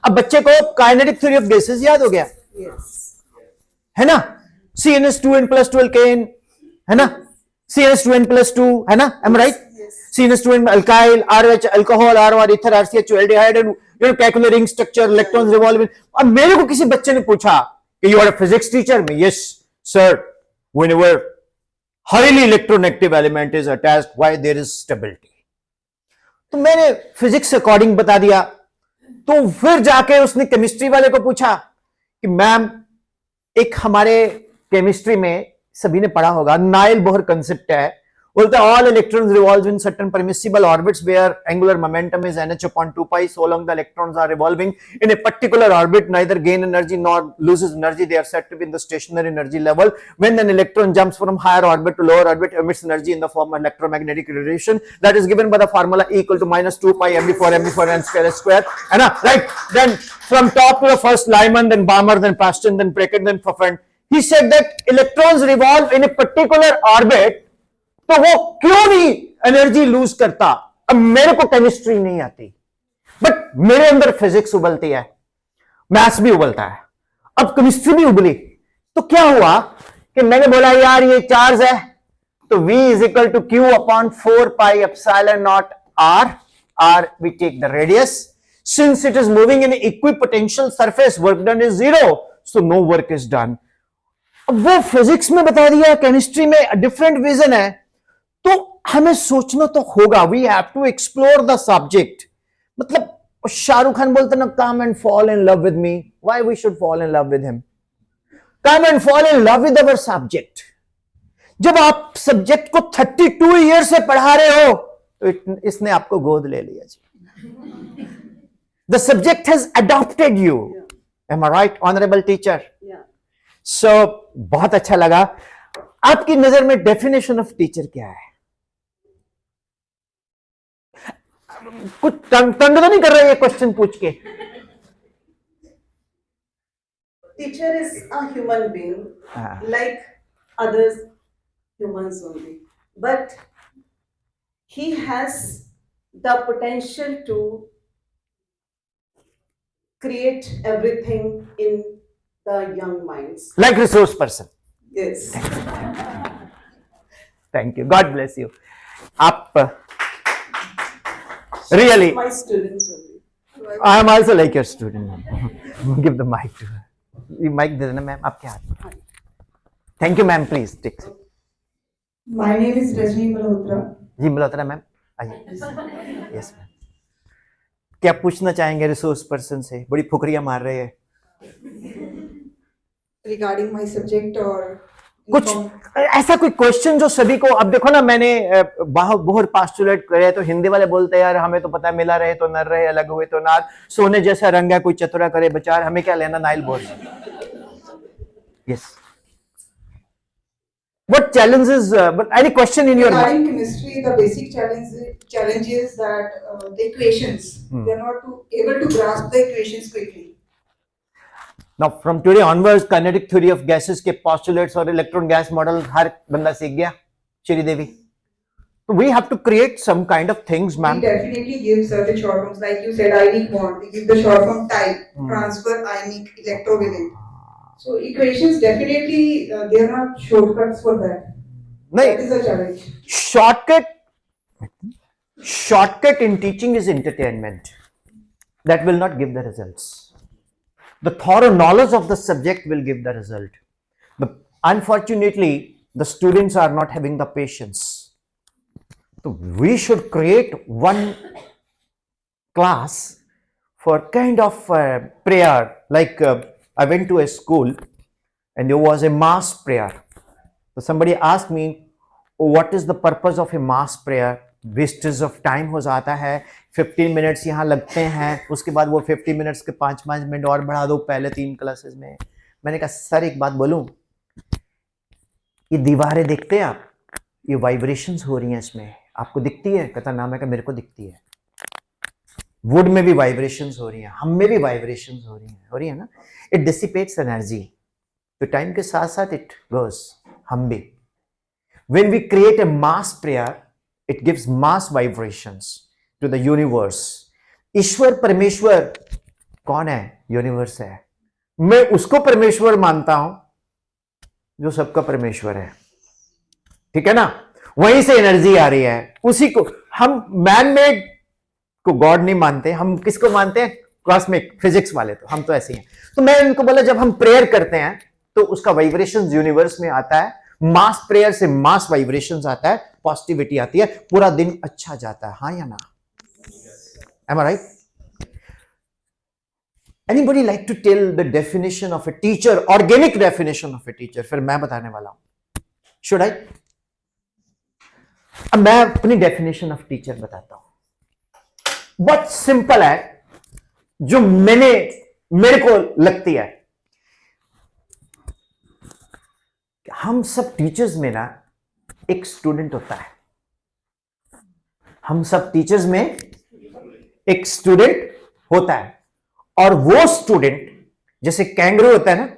अब बच्चे को kinetic theory of gases याद हो गया, Yes. है ना? CnH2n plus 12Kn, है ना? CnH2n plus 2, है ना? Am I right? Yes. CnH2n alkyl, RH alcohol, R1 ether, RCH2 aldehyde, and you know calculate ring structure, electrons revolving. अब मेरे को किसी बच्चे ने पूछा कि you are a physics teacher? मैं yes sir. Whenever highly electronegative element is attached, why there is stability? तो मैंने फिजिक्स अकॉर्डिंग बता दिया. तो फिर जाके उसने केमिस्ट्री वाले को पूछा कि मैम, एक हमारे केमिस्ट्री में सभी ने पढ़ा होगा, नाइल बोहर कंसेप्ट है. बोलता है all electrons revolve in certain permissible orbits where angular momentum is nh upon 2 pi, so long the electrons are revolving in a particular orbit, neither gain energy nor loses energy. They are said to be in the stationary energy level. When an electron jumps from higher orbit to lower orbit, emits energy in the form of electromagnetic radiation that is given by the formula E equal to minus 2 pi mv4 n square. And right, then from top to the first Lyman, then Balmer, then Paston, then Brackett, then Pfaffen, he said that electrons revolve in a particular orbit. तो वो क्यों नहीं energy lose करता? अब मेरे को chemistry नहीं आती, बट मेरे अंदर फिजिक्स उबलती है, मैथ्स भी उबलता है. अब केमिस्ट्री भी उबली, तो क्या हुआ कि मैंने बोला यार ये चार्ज है, तो V is equal to Q upon 4 pi epsilon naught R. R we take the radius. Since it is moving in equipotential surface, work done is 0, so no work is done. अब वो physics में बता दिया, chemistry में different vision है, तो हमें सोचना तो होगा. We have to explore the subject. मतलब शाहरुख खान बोलते ना, come and fall in love with me. Why we should fall in love with him? Come and fall in love with our subject. जब आप सब्जेक्ट को 32 ईयर से पढ़ा रहे हो, तो इसने आपको गोद ले लिया जी. The subject has adopted you. Am I right honourable teacher? So बहुत अच्छा लगा. आपकी नजर में डेफिनेशन ऑफ टीचर क्या है? कुछ तंग तो नहीं कर रहे ये क्वेश्चन पूछ के? Teacher is a human being, like others humans only, but he has the potential to create everything in the young minds. Like resource person. Yes. Thank you. God bless you. आप really, My students only. I am also like your student. Give the mic to her. ये mic दे देना ma'am आपके हाथ में. Thank you ma'am, please take. My name is Rajni Malhotra. जी Malhotra ma'am आइए. Yes ma'am. क्या पूछना चाहेंगे रिसोर्स पर्सन से? बड़ी फुकरियां मार रहे हैं. Regarding my subject or कुछ ऐसा कोई क्वेश्चन जो सभी को, अब देखो ना, मैंने बहुत पास्टुलेट करे तो हिंदी वाले बोलते हैं यार हमें तो पता है, मिला रहे तो नर रहे, अलग हुए तो नार, सोने जैसा रंग है कोई चतुरा करे बचार, हमें क्या लेना Nile bore. Yes. What challenges? But any question in your regarding mind? chemistry, the basic challenge is that the equations they are not able to grasp the equations quickly. Now from today onwards, kinetic theory of gases के postulates और electron gas model हर बंदा सीख गया. Sridevi. So we have to create some kind of things, ma'am. We definitely give certain short forms, like you said, ionic bond. We give the short form type, transfer, ionic, electrovalent. So equations definitely they are not shortcuts for that. That is a challenge. Shortcut in teaching is entertainment. That will not give the results. The thorough knowledge of the subject will give the result. But unfortunately, the students are not having the patience. we should create one class for kind of prayer. Like I went to a school and there was a mass prayer. So somebody asked me, oh, what is the purpose of a mass prayer? Wastage of time हो जाता है, 15 minutes यहाँ लगते हैं, उसके बाद वो 50 minutes के 5-5 मिनट और बढ़ा दो पहले 3 क्लासेस में. मैंने कहा सर एक बात बोलूं, ये दीवारें देखते हैं आप, ये वाइब्रेशंस हो रही हैं इसमें, आपको दिखती है? कहता नाम है कि मेरे को दिखती है. वुड में भी वाइब्रेशंस हो रही हैं, हम में भी वाइब्रेशंस हो रही है ना. It dissipates energy. तो टाइम के साथ साथ इट गोस. हम भी when we create a mass prayer, it gives mass vibrations to the universe. ईश्वर परमेश्वर कौन है? यूनिवर्स है. मैं उसको परमेश्वर मानता हूं जो सबका परमेश्वर है. ठीक है ना? वहीं से एनर्जी आ रही है. उसी को हम मैन मेड को गॉड नहीं मानते. हम किसको मानते हैं? कॉस्मिक फिजिक्स वाले. तो हम तो ऐसे ही हैं. तो मैं इनको बोला जब हम प्रेयर करते हैं तो उसका वाइब्रेशन यूनिवर्स में आता है. मास प्रेयर से मास वाइब्रेशंस आता है, पॉजिटिविटी आती है, पूरा दिन अच्छा जाता है. हाँ या ना? Am I right? Anybody like to tell the definition of a teacher, organic definition of a teacher? फिर मैं बताने वाला हूं. Should I? अब मैं अपनी डेफिनेशन ऑफ टीचर बताता हूं. बहुत सिंपल है, जो मेरे को लगती है. हम सब टीचर्स में ना एक स्टूडेंट होता है. हम सब टीचर्स में एक स्टूडेंट होता है. और वो स्टूडेंट जैसे कैंगरू होता है ना,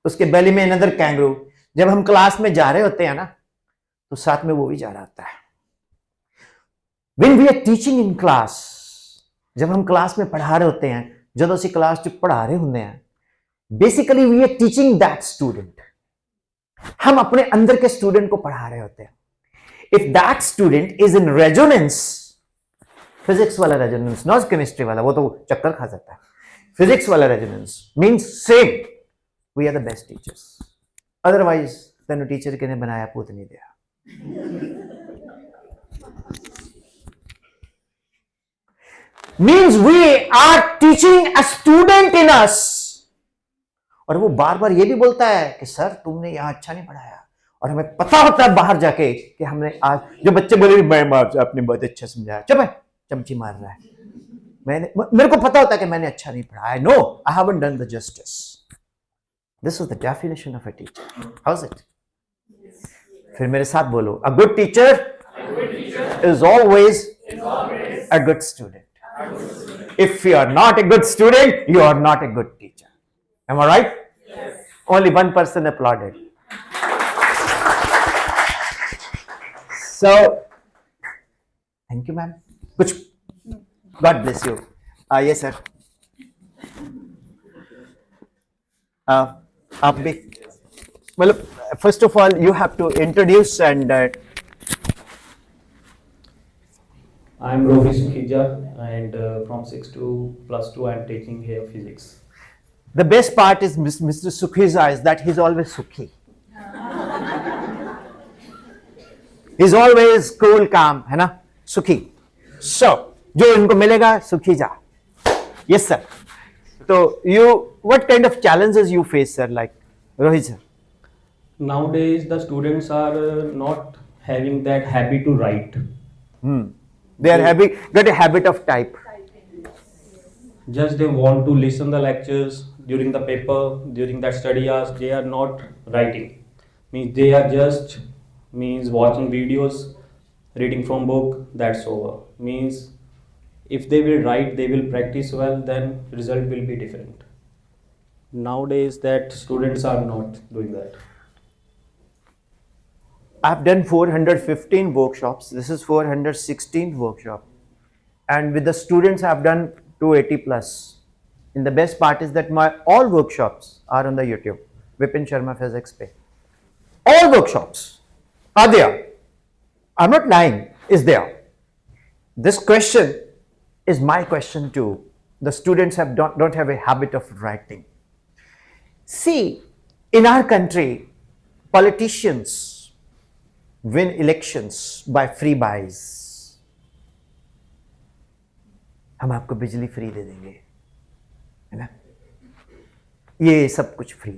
उसके बेली में अनदर कैंगरू. जब हम क्लास में जा रहे होते हैं ना, तो साथ में वो भी जा रहा होता है. When we are teaching in class, जब हम क्लास में पढ़ा रहे होते हैं, ਜਦੋਂ ਅਸੀਂ क्लास ਚ पढ़ा रहे ਹੁੰਦੇ हैं, basically we are teaching that student. हम अपने अंदर के स्टूडेंट को पढ़ा रहे होते हैं. If that student is in resonance, physics वाला रेजोनेंस, नॉट केमिस्ट्री वाला, वो तो चक्कर खा जाता है. फिजिक्स वाला resonance means same, we are the best teachers. Otherwise तेन टीचर किने बनाया, पूत नहीं दिया. Means we are teaching a student in us. और वो बार बार ये भी बोलता है कि सर तुमने यहाँ अच्छा नहीं पढ़ाया. और हमें पता होता है बाहर जाके कि हमने आज जो बच्चे बोले मैम आपने बहुत अच्छा समझाया, चुप है, चमची मार रहा है. मेरे को पता होता है कि मैंने अच्छा नहीं पढ़ाया. No, I haven't done the justice. This is the definition of a teacher. How is it? फिर मेरे साथ बोलो, a good teacher is always a good student. If you are not a good student, you are not a good teacher. Am I right? Yes. Only one person applauded. So, thank you, ma'am. Kuch, God bless you. Yes, sir. आप भी, मतलब, first of all, you have to introduce and. I'm Rohit Sukhija, and from 6 to +2, I'm teaching here physics. The best part is Mr. Sukhija is that he's always Sukhi. He's always cool, calm, है ना? Sukhi. So, जो इनको मिलेगा Sukhija. Yes, sir. So, what kind of challenges you face, sir? Like Rohit sir. Nowadays, the students are not having that habit to write. They are got a habit of type. Just they want to listen the lectures during the paper, during that study hours. They are not writing. Means they are just watching videos, reading from book. That's over. Means if they will write, they will practice well. Then result will be different. Nowadays, that students are not doing that. I've done 415 workshops. This is 416th workshop, and with the students I've done 280 plus. And the best part is that my all workshops are on the YouTube, Vipin Sharma Physics page. All workshops are there. I'm not lying, is there. This question is my question too. The students don't have a habit of writing. See, in our country, politicians win elections by free buys. हम आपको बिजली free दे देंगे, है ना, ये सब कुछ free.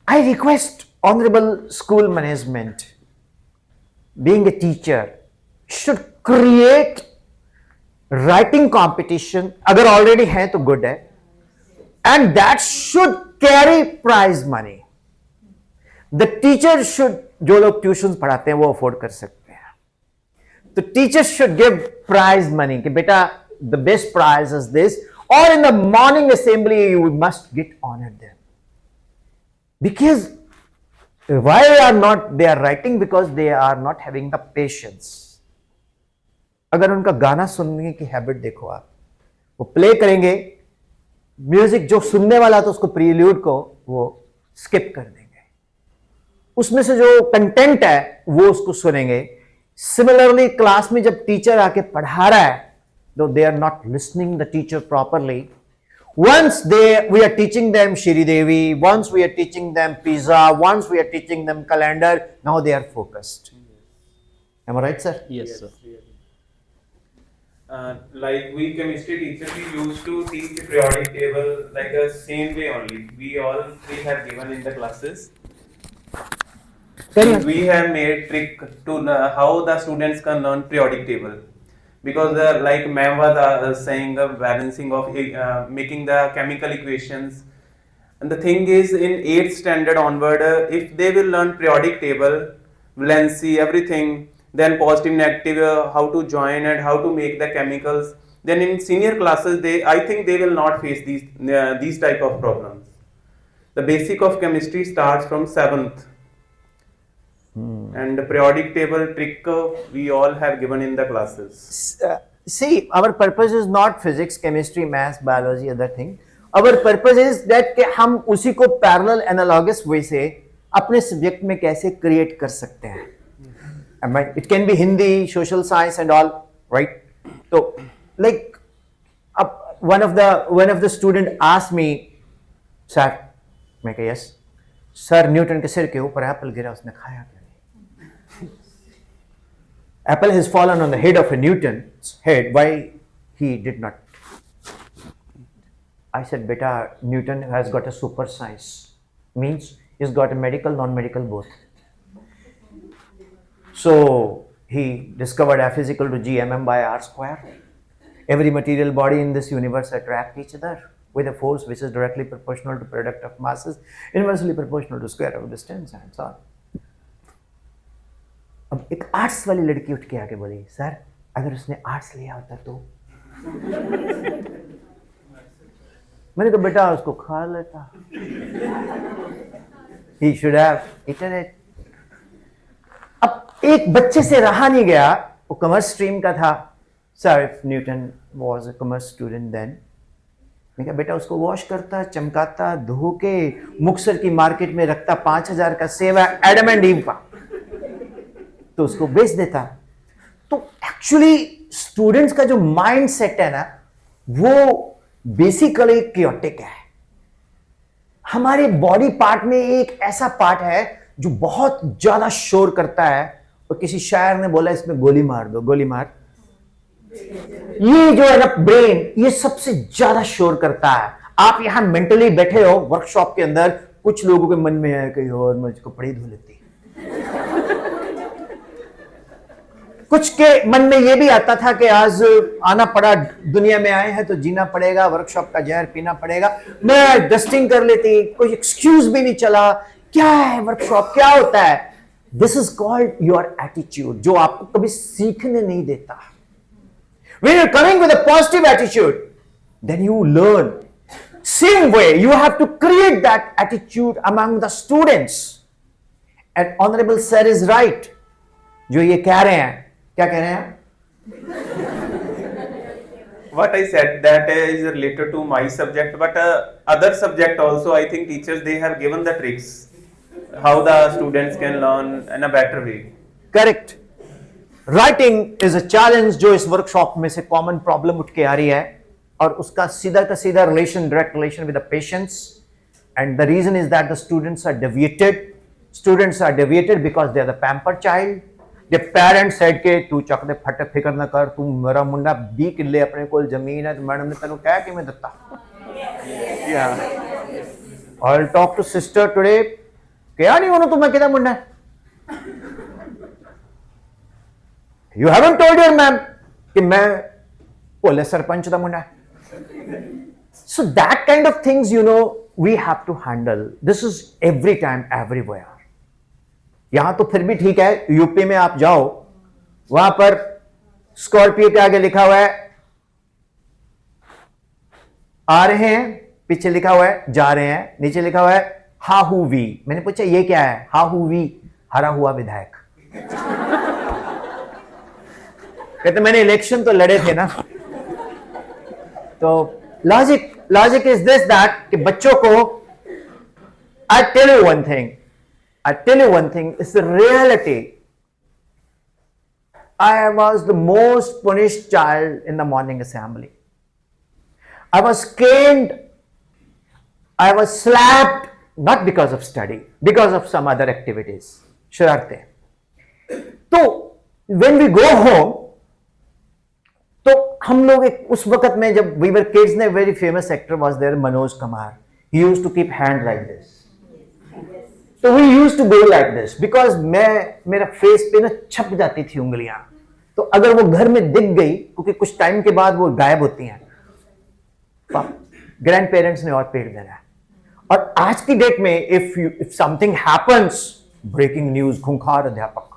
I request honorable school management, being a teacher, should create writing competition. अगर already है तो good है, and that should carry prize money. The teacher should, जो लोग ट्यूशन पढ़ाते हैं वो अफोर्ड कर सकते हैं, तो teachers should give prize money कि बेटा the best prize is this, or in the morning assembly you must get honored them. Because why are not they are writing? Because they are not having the patience. अगर उनका गाना सुनने की habit देखो आप, वो प्ले करेंगे music, जो सुनने वाला था उसको प्रील्यूड को वो स्किप कर देंगे, उसमें से जो कंटेंट है वो उसको सुनेंगे. सिमिलरली क्लास में जब टीचर आके पढ़ा रहा है, though they are not listening the teacher properly, once we are teaching them Shri Devi, once we are teaching them pizza, once we are teaching them calendar, now they are focused. Am I right, sir? Yes, sir. Like we chemistry teachers, we used to teach the periodic table like the same way only. We all three have given in the classes. We have made trick to how the students can learn periodic table. Because like ma'am was saying the balancing of making the chemical equations, and the thing is in 8th standard onward, if they will learn periodic table, valency, everything, then positive, negative, how to join and how to make the chemicals, then in senior classes I think they will not face these type of problems. The basic of chemistry starts from 7th. And the periodic table trick we all have given in the classes. See, our purpose is not physics, chemistry, maths, biology, other thing. Our purpose is that कि हम उसी को parallel analogous way से अपने subject में कैसे create कर सकते हैं. It can be Hindi, social science and all, right? So, like, one of the student asked me, sir, मैं कहा yes, sir, न्यूटन के सिर के ऊपर एप्पल गिरा, उसने खाया क्या? Apple has fallen on the head of a Newton's head. Why he did not? I said, beta, Newton has got a super science. Means he's got a medical, non-medical both. So he discovered F is equal to gmm by r square. Every material body in this universe attract each other with a force which is directly proportional to product of masses, inversely proportional to square of distance and so on. अब एक arts वाली लड़की उठ के आके बोली, sir अगर उसने आर्ट्स लिया होता तो मैंने कहा बेटा उसको खा लेता, he should have eaten it. अब एक बच्चे से रहा नहीं गया, वो कॉमर्स स्ट्रीम का था. Sir if Newton was a commerce student then, मैं कहा बेटा उसको वॉश करता, चमकाता, धो के मुक्तसर की मार्केट में रखता, 5000 का सेव है एडम एंड ईव का, तो उसको बेच देता. तो एक्चुअली स्टूडेंट्स का जो माइंड सेट है ना, वो बेसिकली क्योटिक है. हमारे बॉडी पार्ट में एक ऐसा पार्ट है जो बहुत ज्यादा शोर करता है, और किसी शायर ने बोला इसमें गोली मार दो, गोली मार. ये जो है ना ब्रेन, ये सबसे ज्यादा शोर करता है. आप यहां मेंटली बैठे हो वर्कशॉप के अंदर, कुछ लोगों के मन में है कि और मुझको पड़ी धो लेती, कुछ के मन में ये भी आता था कि आज आना पड़ा, दुनिया में आए हैं तो जीना पड़ेगा, वर्कशॉप का जहर पीना पड़ेगा, मैं डस्टिंग कर लेती, कोई एक्सक्यूज भी नहीं चला. क्या है वर्कशॉप, क्या होता है? This is called your attitude, जो आपको कभी सीखने नहीं देता. When you're coming with a positive attitude, then you learn. Same way, you have to create that attitude among the students. And Honorable Sir is right. जो ये कह रहे हैं, क्या कह रहे हैं? What I said that is related to my subject, but other subject also I think teachers they have given the tricks how the students can learn in a better way. Correct. Writing is a challenge जो इस workshop में से common problem उठ के आ रही है, और उसका सीधा का सीधा relation, direct relation with the patients. And the reason is that the students are deviated. students are deviated because they are the pampered child. The parents said के तू चक दे फट फिकर न कर, तू मेरा मुंडा 20 किले अपने कोल जमीन है, तो मैडम ने तेनों कहा कि मैं Dutta. Yeah. I'll talk to sister today. क्या नहीं होना, तू मैं किधर मुंडा है? You haven't told your ma'am कि मैं भोले सरपंच दा मुंडा है. So that kind of things, you know, we have to handle. This is every time, everywhere. यहां तो फिर भी ठीक है, यूपी में आप जाओ, वहां पर स्कॉर्पियो के आगे लिखा हुआ है आ रहे हैं, पीछे लिखा हुआ है जा रहे हैं, नीचे लिखा हुआ है हा हु वी. मैंने पूछा ये क्या है? हा हु वी, हरा हुआ विधायक. कहते मैंने इलेक्शन तो लड़े थे ना. तो लॉजिक इज दिस दैट कि बच्चों को, I tell you one thing, it's the reality. I was the most punished child in the morning assembly. I was caned, I was slapped, not because of study, because of some other activities. शरारतें. तो when we go home, तो हम लोग एक उस वक्त में जब we were kids ने, very famous actor was there, Manoj Kumar. He used to keep hand like this. So we used to go like this because मेरा फेस पे ना छप जाती थी उंगलियां. तो अगर वो घर में दिख गई, क्योंकि कुछ टाइम के बाद वो गायब होती हैं, ग्रैंड पेरेंट्स ने और पेड़ देना है. और आज की डेट में if something happens, breaking news, खूंखार अध्यापक.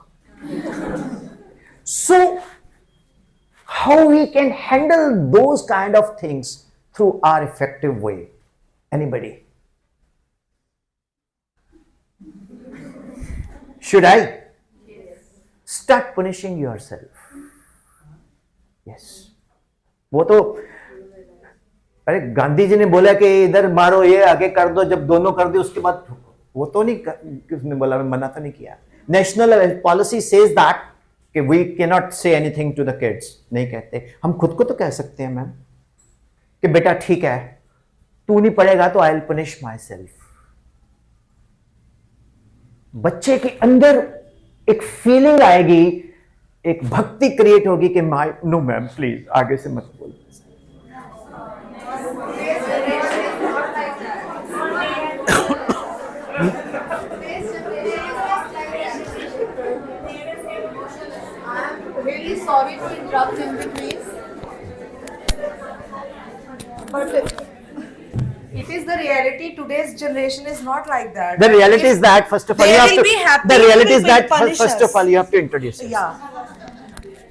So how we can handle those kind of things through our effective way? Anybody? Should I? Yes. Start punishing yourself. Yes. वो तो, अरे गांधी जी ने बोला कि इधर मारो, ये आगे कर दो, जब दोनों कर दे उसके बाद, वो तो नहीं, किसने बोला, मना तो नहीं किया. नेशनल पॉलिसी सेज दैट कि we can not say anything to the kids. नहीं कहते. हम खुद को तो कह सकते हैं मैम कि बेटा ठीक है, तू नहीं पढ़ेगा तो I will punish my self. बच्चे के अंदर एक फीलिंग आएगी, एक भक्ति क्रिएट होगी कि माई, नो मैम प्लीज आगे से मत बोल. Really sorry to interrupt in between, but it is the reality. Today's generation is not like that. The reality is that first of all you have to. The reality is that first of all you have to introduce yourself. Yeah.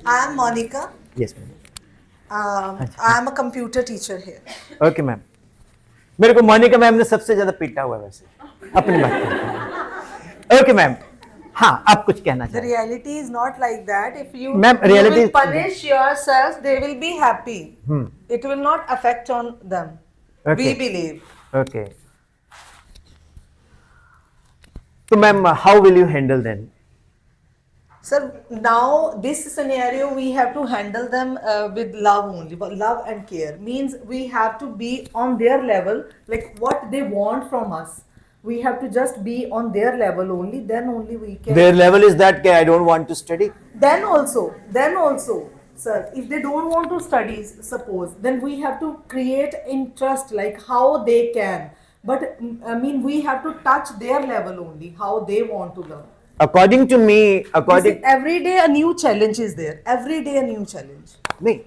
I am Monica. Yes, ma'am. I am a computer teacher here. Okay, ma'am. मेरे को Monika ma'am ने सबसे ज्यादा पीटा हुआ है वैसे अपनी बात. Okay, ma'am. हाँ, आप कुछ कहना The चाहिए. reality is not like that. If you, Ma'am, you reality will is- punish yourself, they will be happy. It will not affect on them. Okay. We believe. Okay. So, ma'am, how will you handle them? Sir, now this scenario we have to handle them with love only. But love and care means we have to be on their level, like what they want from us. We have to just be on their level only. Then only we can. Their level is that I don't want to study. Then also, sir, if they don't want to study, suppose, then we have to create interest, like how they can. But I mean, we have to touch their level only, how they want to learn. According to me, according. Every day a new challenge is there. Every day a new challenge. No,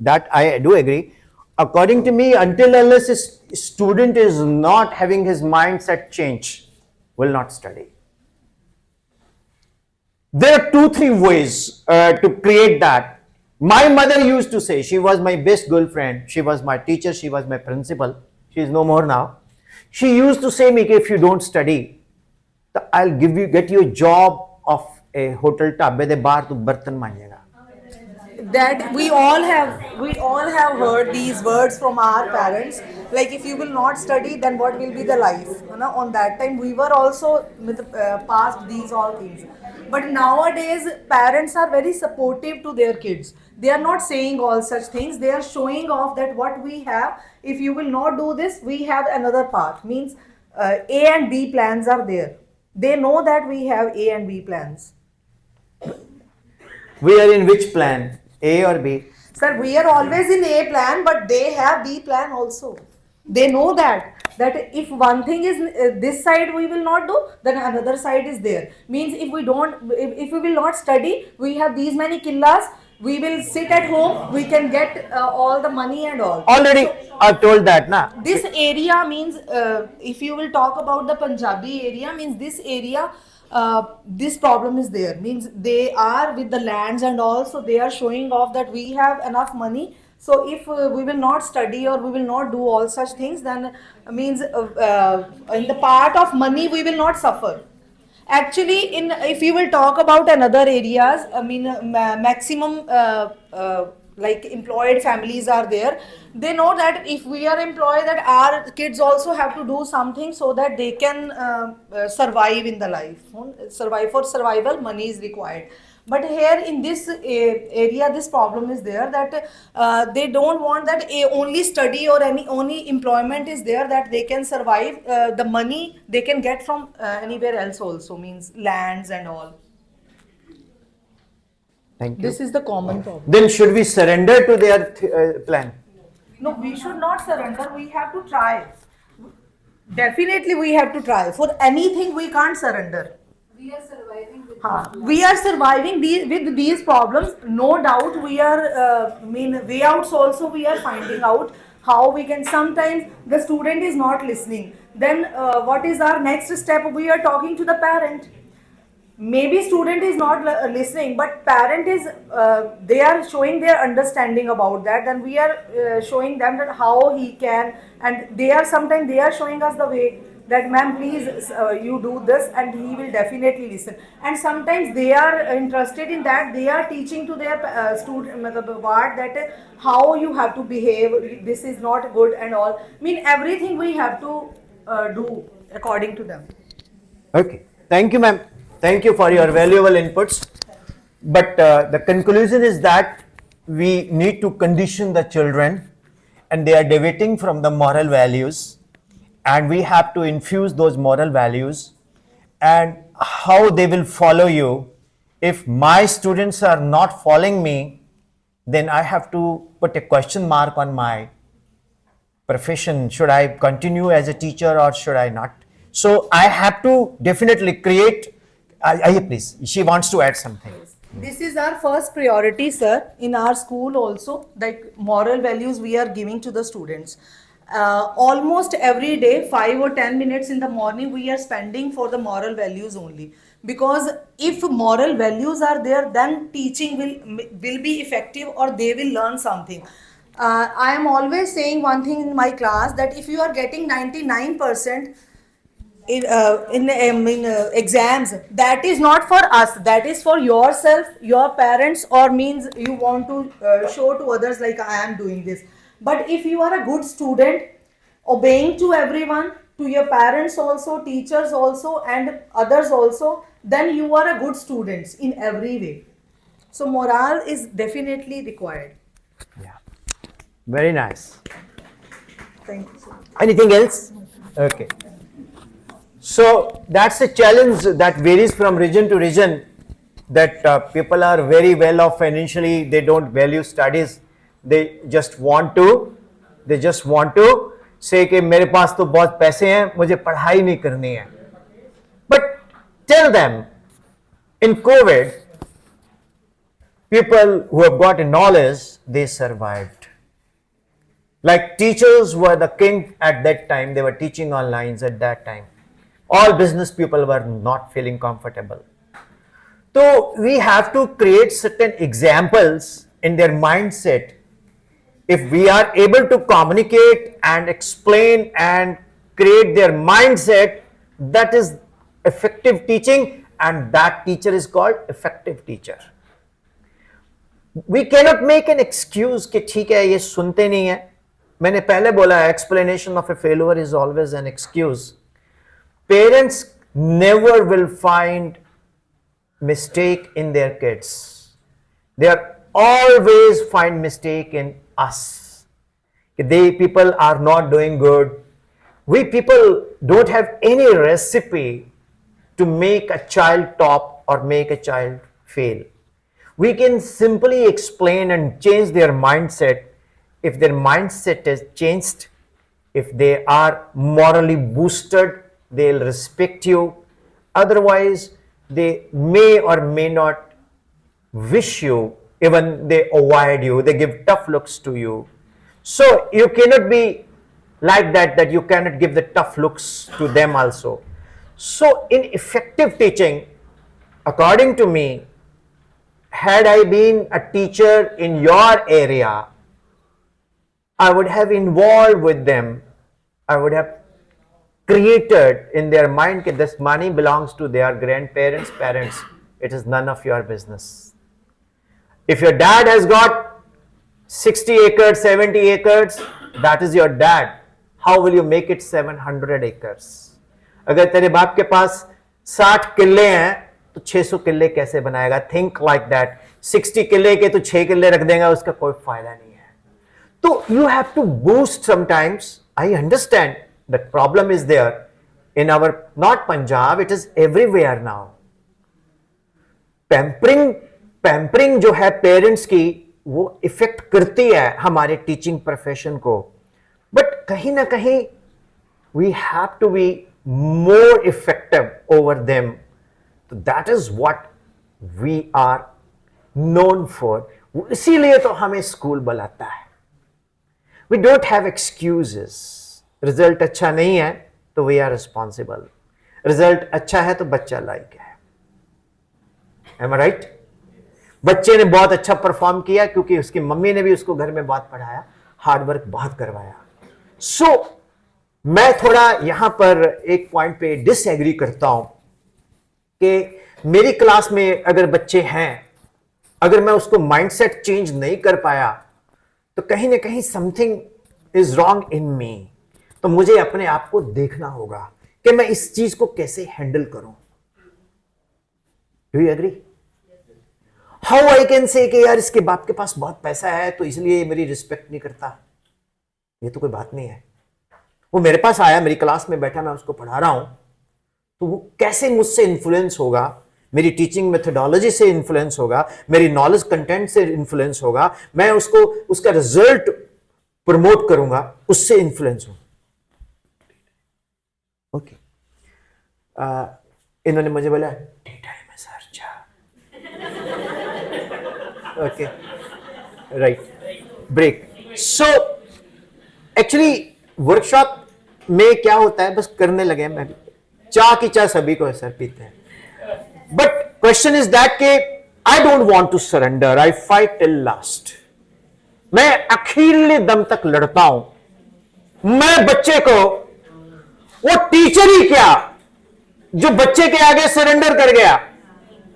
that I do agree. According to me, until unless a student is not having his mindset change, will not study. There are 2-3 ways to create that. My mother used to say, she was my best girlfriend, she was my teacher, she was my principal. She is no more now. She used to say me, if you don't study, I'll get you a job of a hotel ढाबे दे बाहर तू बर्तन मांजेगा. That we all have heard these words from our parents, like if you will not study, then what will be the life, you know? On that time we were also past these all things, but nowadays parents are very supportive to their kids. They are not saying all such things. They are showing off that what we have, if you will not do this, we have another path, means A and B plans are there. They know that we have A and B plans. We are in which plan? A or B? Sir, we are always in A plan, but they have B plan also. They know that if one thing is this side we will not do, then another side is there. Means if we will not study, we have these many killas, we will sit at home, we can get all the money and all. Already I've told that, na? This area means, if you will talk about the Punjabi area, means this area, this problem is there. Means they are with the lands and all, so they are showing off that we have enough money. So if we will not study or we will not do all such things, then means in the part of money we will not suffer. Actually, if you will talk about another areas, I mean maximum like employed families are there. They know that if we are employed, that our kids also have to do something so that they can survive in the life. For survival, money is required. But here in this area, this problem is there that they don't want that only study or only employment is there that they can survive. The money they can get from anywhere else also, means lands and all. Thank you. This is the common problem. Then should we surrender to their plan? No, we should not surrender. We have to try. Definitely, we have to try. For anything, we can't surrender. We are surviving with We are surviving with these problems. No doubt, we are. Way outs also we are finding out how we can. Sometimes the student is not listening. Then what is our next step? We are talking to the parent. Maybe student is not listening, but parent is, they are showing their understanding about that. Then we are showing them that how he can, and sometimes they are showing us the way that ma'am please you do this, and he will definitely listen. And sometimes they are interested in that, they are teaching to their student that how you have to behave, this is not good and all. Everything we have to do according to them. Okay, thank you ma'am. Thank you for your valuable inputs. But the conclusion is that we need to condition the children, and they are deviating from the moral values, and we have to infuse those moral values. And how they will follow you. If my students are not following me, then I have to put a question mark on my profession. Should I continue as a teacher or should I not? So I have to definitely create. Please, she wants to add something. This is our first priority, sir, in our school also, like moral values we are giving to the students. Almost every day, 5 or 10 minutes in the morning, we are spending for the moral values only. Because if moral values are there, then teaching will be effective, or they will learn something. I am always saying one thing in my class, that if you are getting 99% in exams, that is not for us, that is for yourself, your parents, or means you want to show to others like I am doing this. But if you are a good student, obeying to everyone, to your parents also, teachers also, and others also, then you are a good student in every way. So morale is definitely required. Yeah, very nice. Thank you, sir. Anything else? Okay. So that's a challenge that varies from region to region, that people are very well off financially, they don't value studies, they just want to say कि मेरे पास तो बहुत पैसे हैं, मुझे पढ़ाई नहीं करनी है. But tell them, in COVID, people who have got knowledge, they survived. Like teachers were the king at that time, they were teaching online at that time. All business people were not feeling comfortable. So we have to create certain examples in their mindset. If we are able to communicate and explain and create their mindset, that is effective teaching, and that teacher is called effective teacher. We cannot make an excuse कि ठीक है ये सुनते नहीं है. मैंने पहले बोला explanation of a failure is always an excuse. Parents never will find mistake in their kids. They are always find mistake in us. They people are not doing good. We people don't have any recipe to make a child top or make a child fail. We can simply explain and change their mindset. If their mindset is changed, if they are morally boosted, they'll respect you. Otherwise, they may or may not wish you, even they avoid you, they give tough looks to you. So you cannot be like that you cannot give the tough looks to them also. So in effective teaching, according to me, had I been a teacher in your area, I would have involved with them. I would have created in their mind that this money belongs to their grandparents, parents. It is none of your business. If your dad has got 60 acres, 70 acres, that is your dad. How will you make it 700 acres? अगर तेरे बाप के पास 60 किले हैं तो 600 किले कैसे बनाएगा? Think like that. 60 किले के तो 6 किले रख देगा, उसका कोई फायदा नहीं है. तो you have to boost sometimes. I understand that problem is there in our, not Punjab, it is everywhere now. Pampering जो है पेरेंट्स की, वो इफेक्ट करती है हमारे टीचिंग प्रोफेशन को. बट कहीं ना कहीं we have to be more effective over them. तो that is what we are known for. इसीलिए तो हमें स्कूल बुलाता है. We don't have excuses. Result अच्छा नहीं है तो वी आर रिस्पॉन्सिबल. रिजल्ट अच्छा है तो बच्चा लाइक है. Am I right? बच्चे ने बहुत अच्छा परफॉर्म किया क्योंकि उसकी मम्मी ने भी उसको घर में बहुत पढ़ाया, हार्डवर्क बहुत करवाया. सो मैं थोड़ा यहां पर एक पॉइंट पे डिसएग्री करता हूं कि मेरी क्लास में अगर बच्चे हैं, अगर मैं उसको माइंडसेट चेंज नहीं कर पाया तो कहीं ना कहीं समथिंग इज रॉन्ग इन मी. तो मुझे अपने आप को देखना होगा कि मैं इस चीज को कैसे हैंडल करूं. Do you agree? How I can say कि यार इसके बाप के पास बहुत पैसा है तो इसलिए मेरी रिस्पेक्ट नहीं करता. ये तो कोई बात नहीं है. वो मेरे पास आया, मेरी क्लास में बैठा, मैं उसको पढ़ा रहा हूं, तो वो कैसे मुझसे इन्फ्लुएंस होगा, मेरी टीचिंग मेथोडोलॉजी से इन्फ्लुएंस होगा, मेरी नॉलेज कंटेंट से इन्फ्लुएंस होगा, मैं उसको उसका रिजल्ट प्रमोट करूंगा, उससे इन्फ्लुएंस होगा. ओके. इन्होंने मुझे बोला टाइम है sir. Okay, right, break. So actually workshop में क्या होता है, बस करने लगे. मैं भी चाय की चाय सभी को सर पीते हैं. बट क्वेश्चन इज दैट के I don't want to surrender. I fight till last. मैं अखीरले दम तक लड़ता हूं. मैं बच्चे को, वो टीचर ही क्या जो बच्चे के आगे सरेंडर कर गया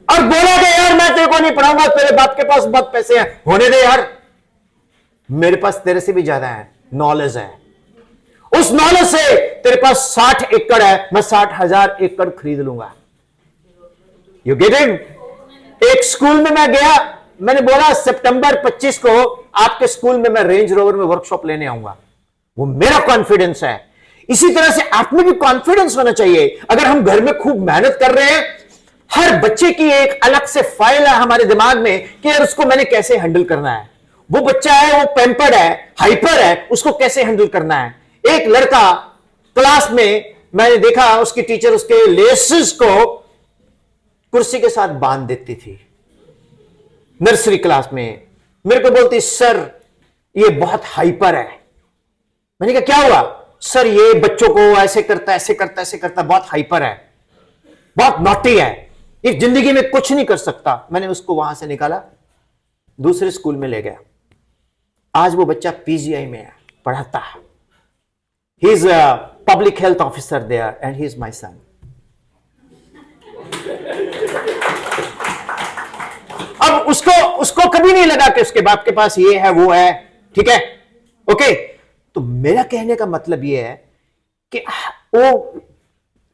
और बोला कि यार मैं तेरे को नहीं पढ़ाऊंगा, तेरे बाप के पास बहुत पैसे हैं, होने दे यार, मेरे पास तेरे से भी ज्यादा है, नॉलेज है. उस नॉलेज से तेरे पास 60 एकड़ है, मैं 60,000 एकड़ खरीद लूंगा. You get it? एक स्कूल में मैं गया, मैंने बोला सितंबर 25 को आपके स्कूल में मैं रेंज रोवर में वर्कशॉप लेने आऊंगा. वो मेरा कॉन्फिडेंस है. इसी तरह से आप में भी कॉन्फिडेंस होना चाहिए. अगर हम घर में खूब मेहनत कर रहे हैं, हर बच्चे की एक अलग से फाइल है हमारे दिमाग में कि यार उसको मैंने कैसे हैंडल करना है. वो बच्चा है, वो पैम्पर्ड है, हाइपर है, उसको कैसे हैंडल करना है. एक लड़का क्लास में मैंने देखा, उसकी टीचर उसके लेसेस को कुर्सी के साथ बांध देती थी. नर्सरी क्लास में मेरे को बोलती सर ये बहुत हाइपर है. मैंने कहा क्या हुआ? सर ये बच्चों को ऐसे करता, ऐसे करता, ऐसे करता, बहुत हाइपर है, बहुत नॉटी है, ये जिंदगी में कुछ नहीं कर सकता. मैंने उसको वहां से निकाला, दूसरे स्कूल में ले गया. आज वो बच्चा पीजीआई में है, पढ़ाता है. He is a public health officer there and he is my son. अब उसको कभी नहीं लगा कि उसके बाप के पास ये है, वो है. ठीक है, ओके. तो मेरा कहने का मतलब ये है कि वो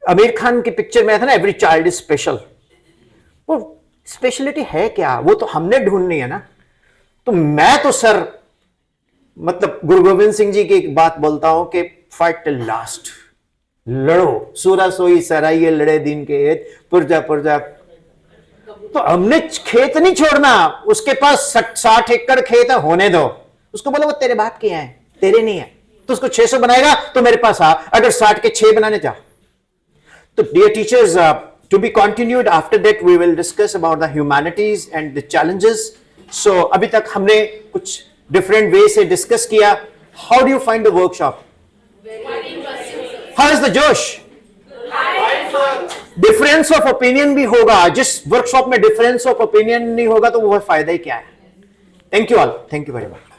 आमिर खान की पिक्चर में था ना, एवरी चाइल्ड इज स्पेशल. वो स्पेशलिटी है क्या? वो तो हमने ढूंढनी है ना. तो मैं तो सर मतलब गुरु गोविंद सिंह जी की एक बात बोलता हूं कि फाइट टिल लास्ट. लड़ो, सूरा सोई सराइये लड़े दिन के हेत, पुरजा पुरजा। तो हमने खेत नहीं छोड़ना, उसके पास 60 एकड़ खेत है, होने दो, उसको बोलो वो तेरे बाप के हैं, तेरे नहीं है। तो उसको 600 बनाएगा तो मेरे पास आ, अगर 60 के 6 बनाने जा। तो dear teachers, to be continued, after that we will discuss about the humanities and the challenges. So अभी तक हमने कुछ different ways से discuss किया. How do you find the workshop? How is the जोश? Difference of opinion भी होगा, जिस workshop में difference of opinion नहीं होगा तो वो फायदा ही क्या है? Thank you all. Thank you very much.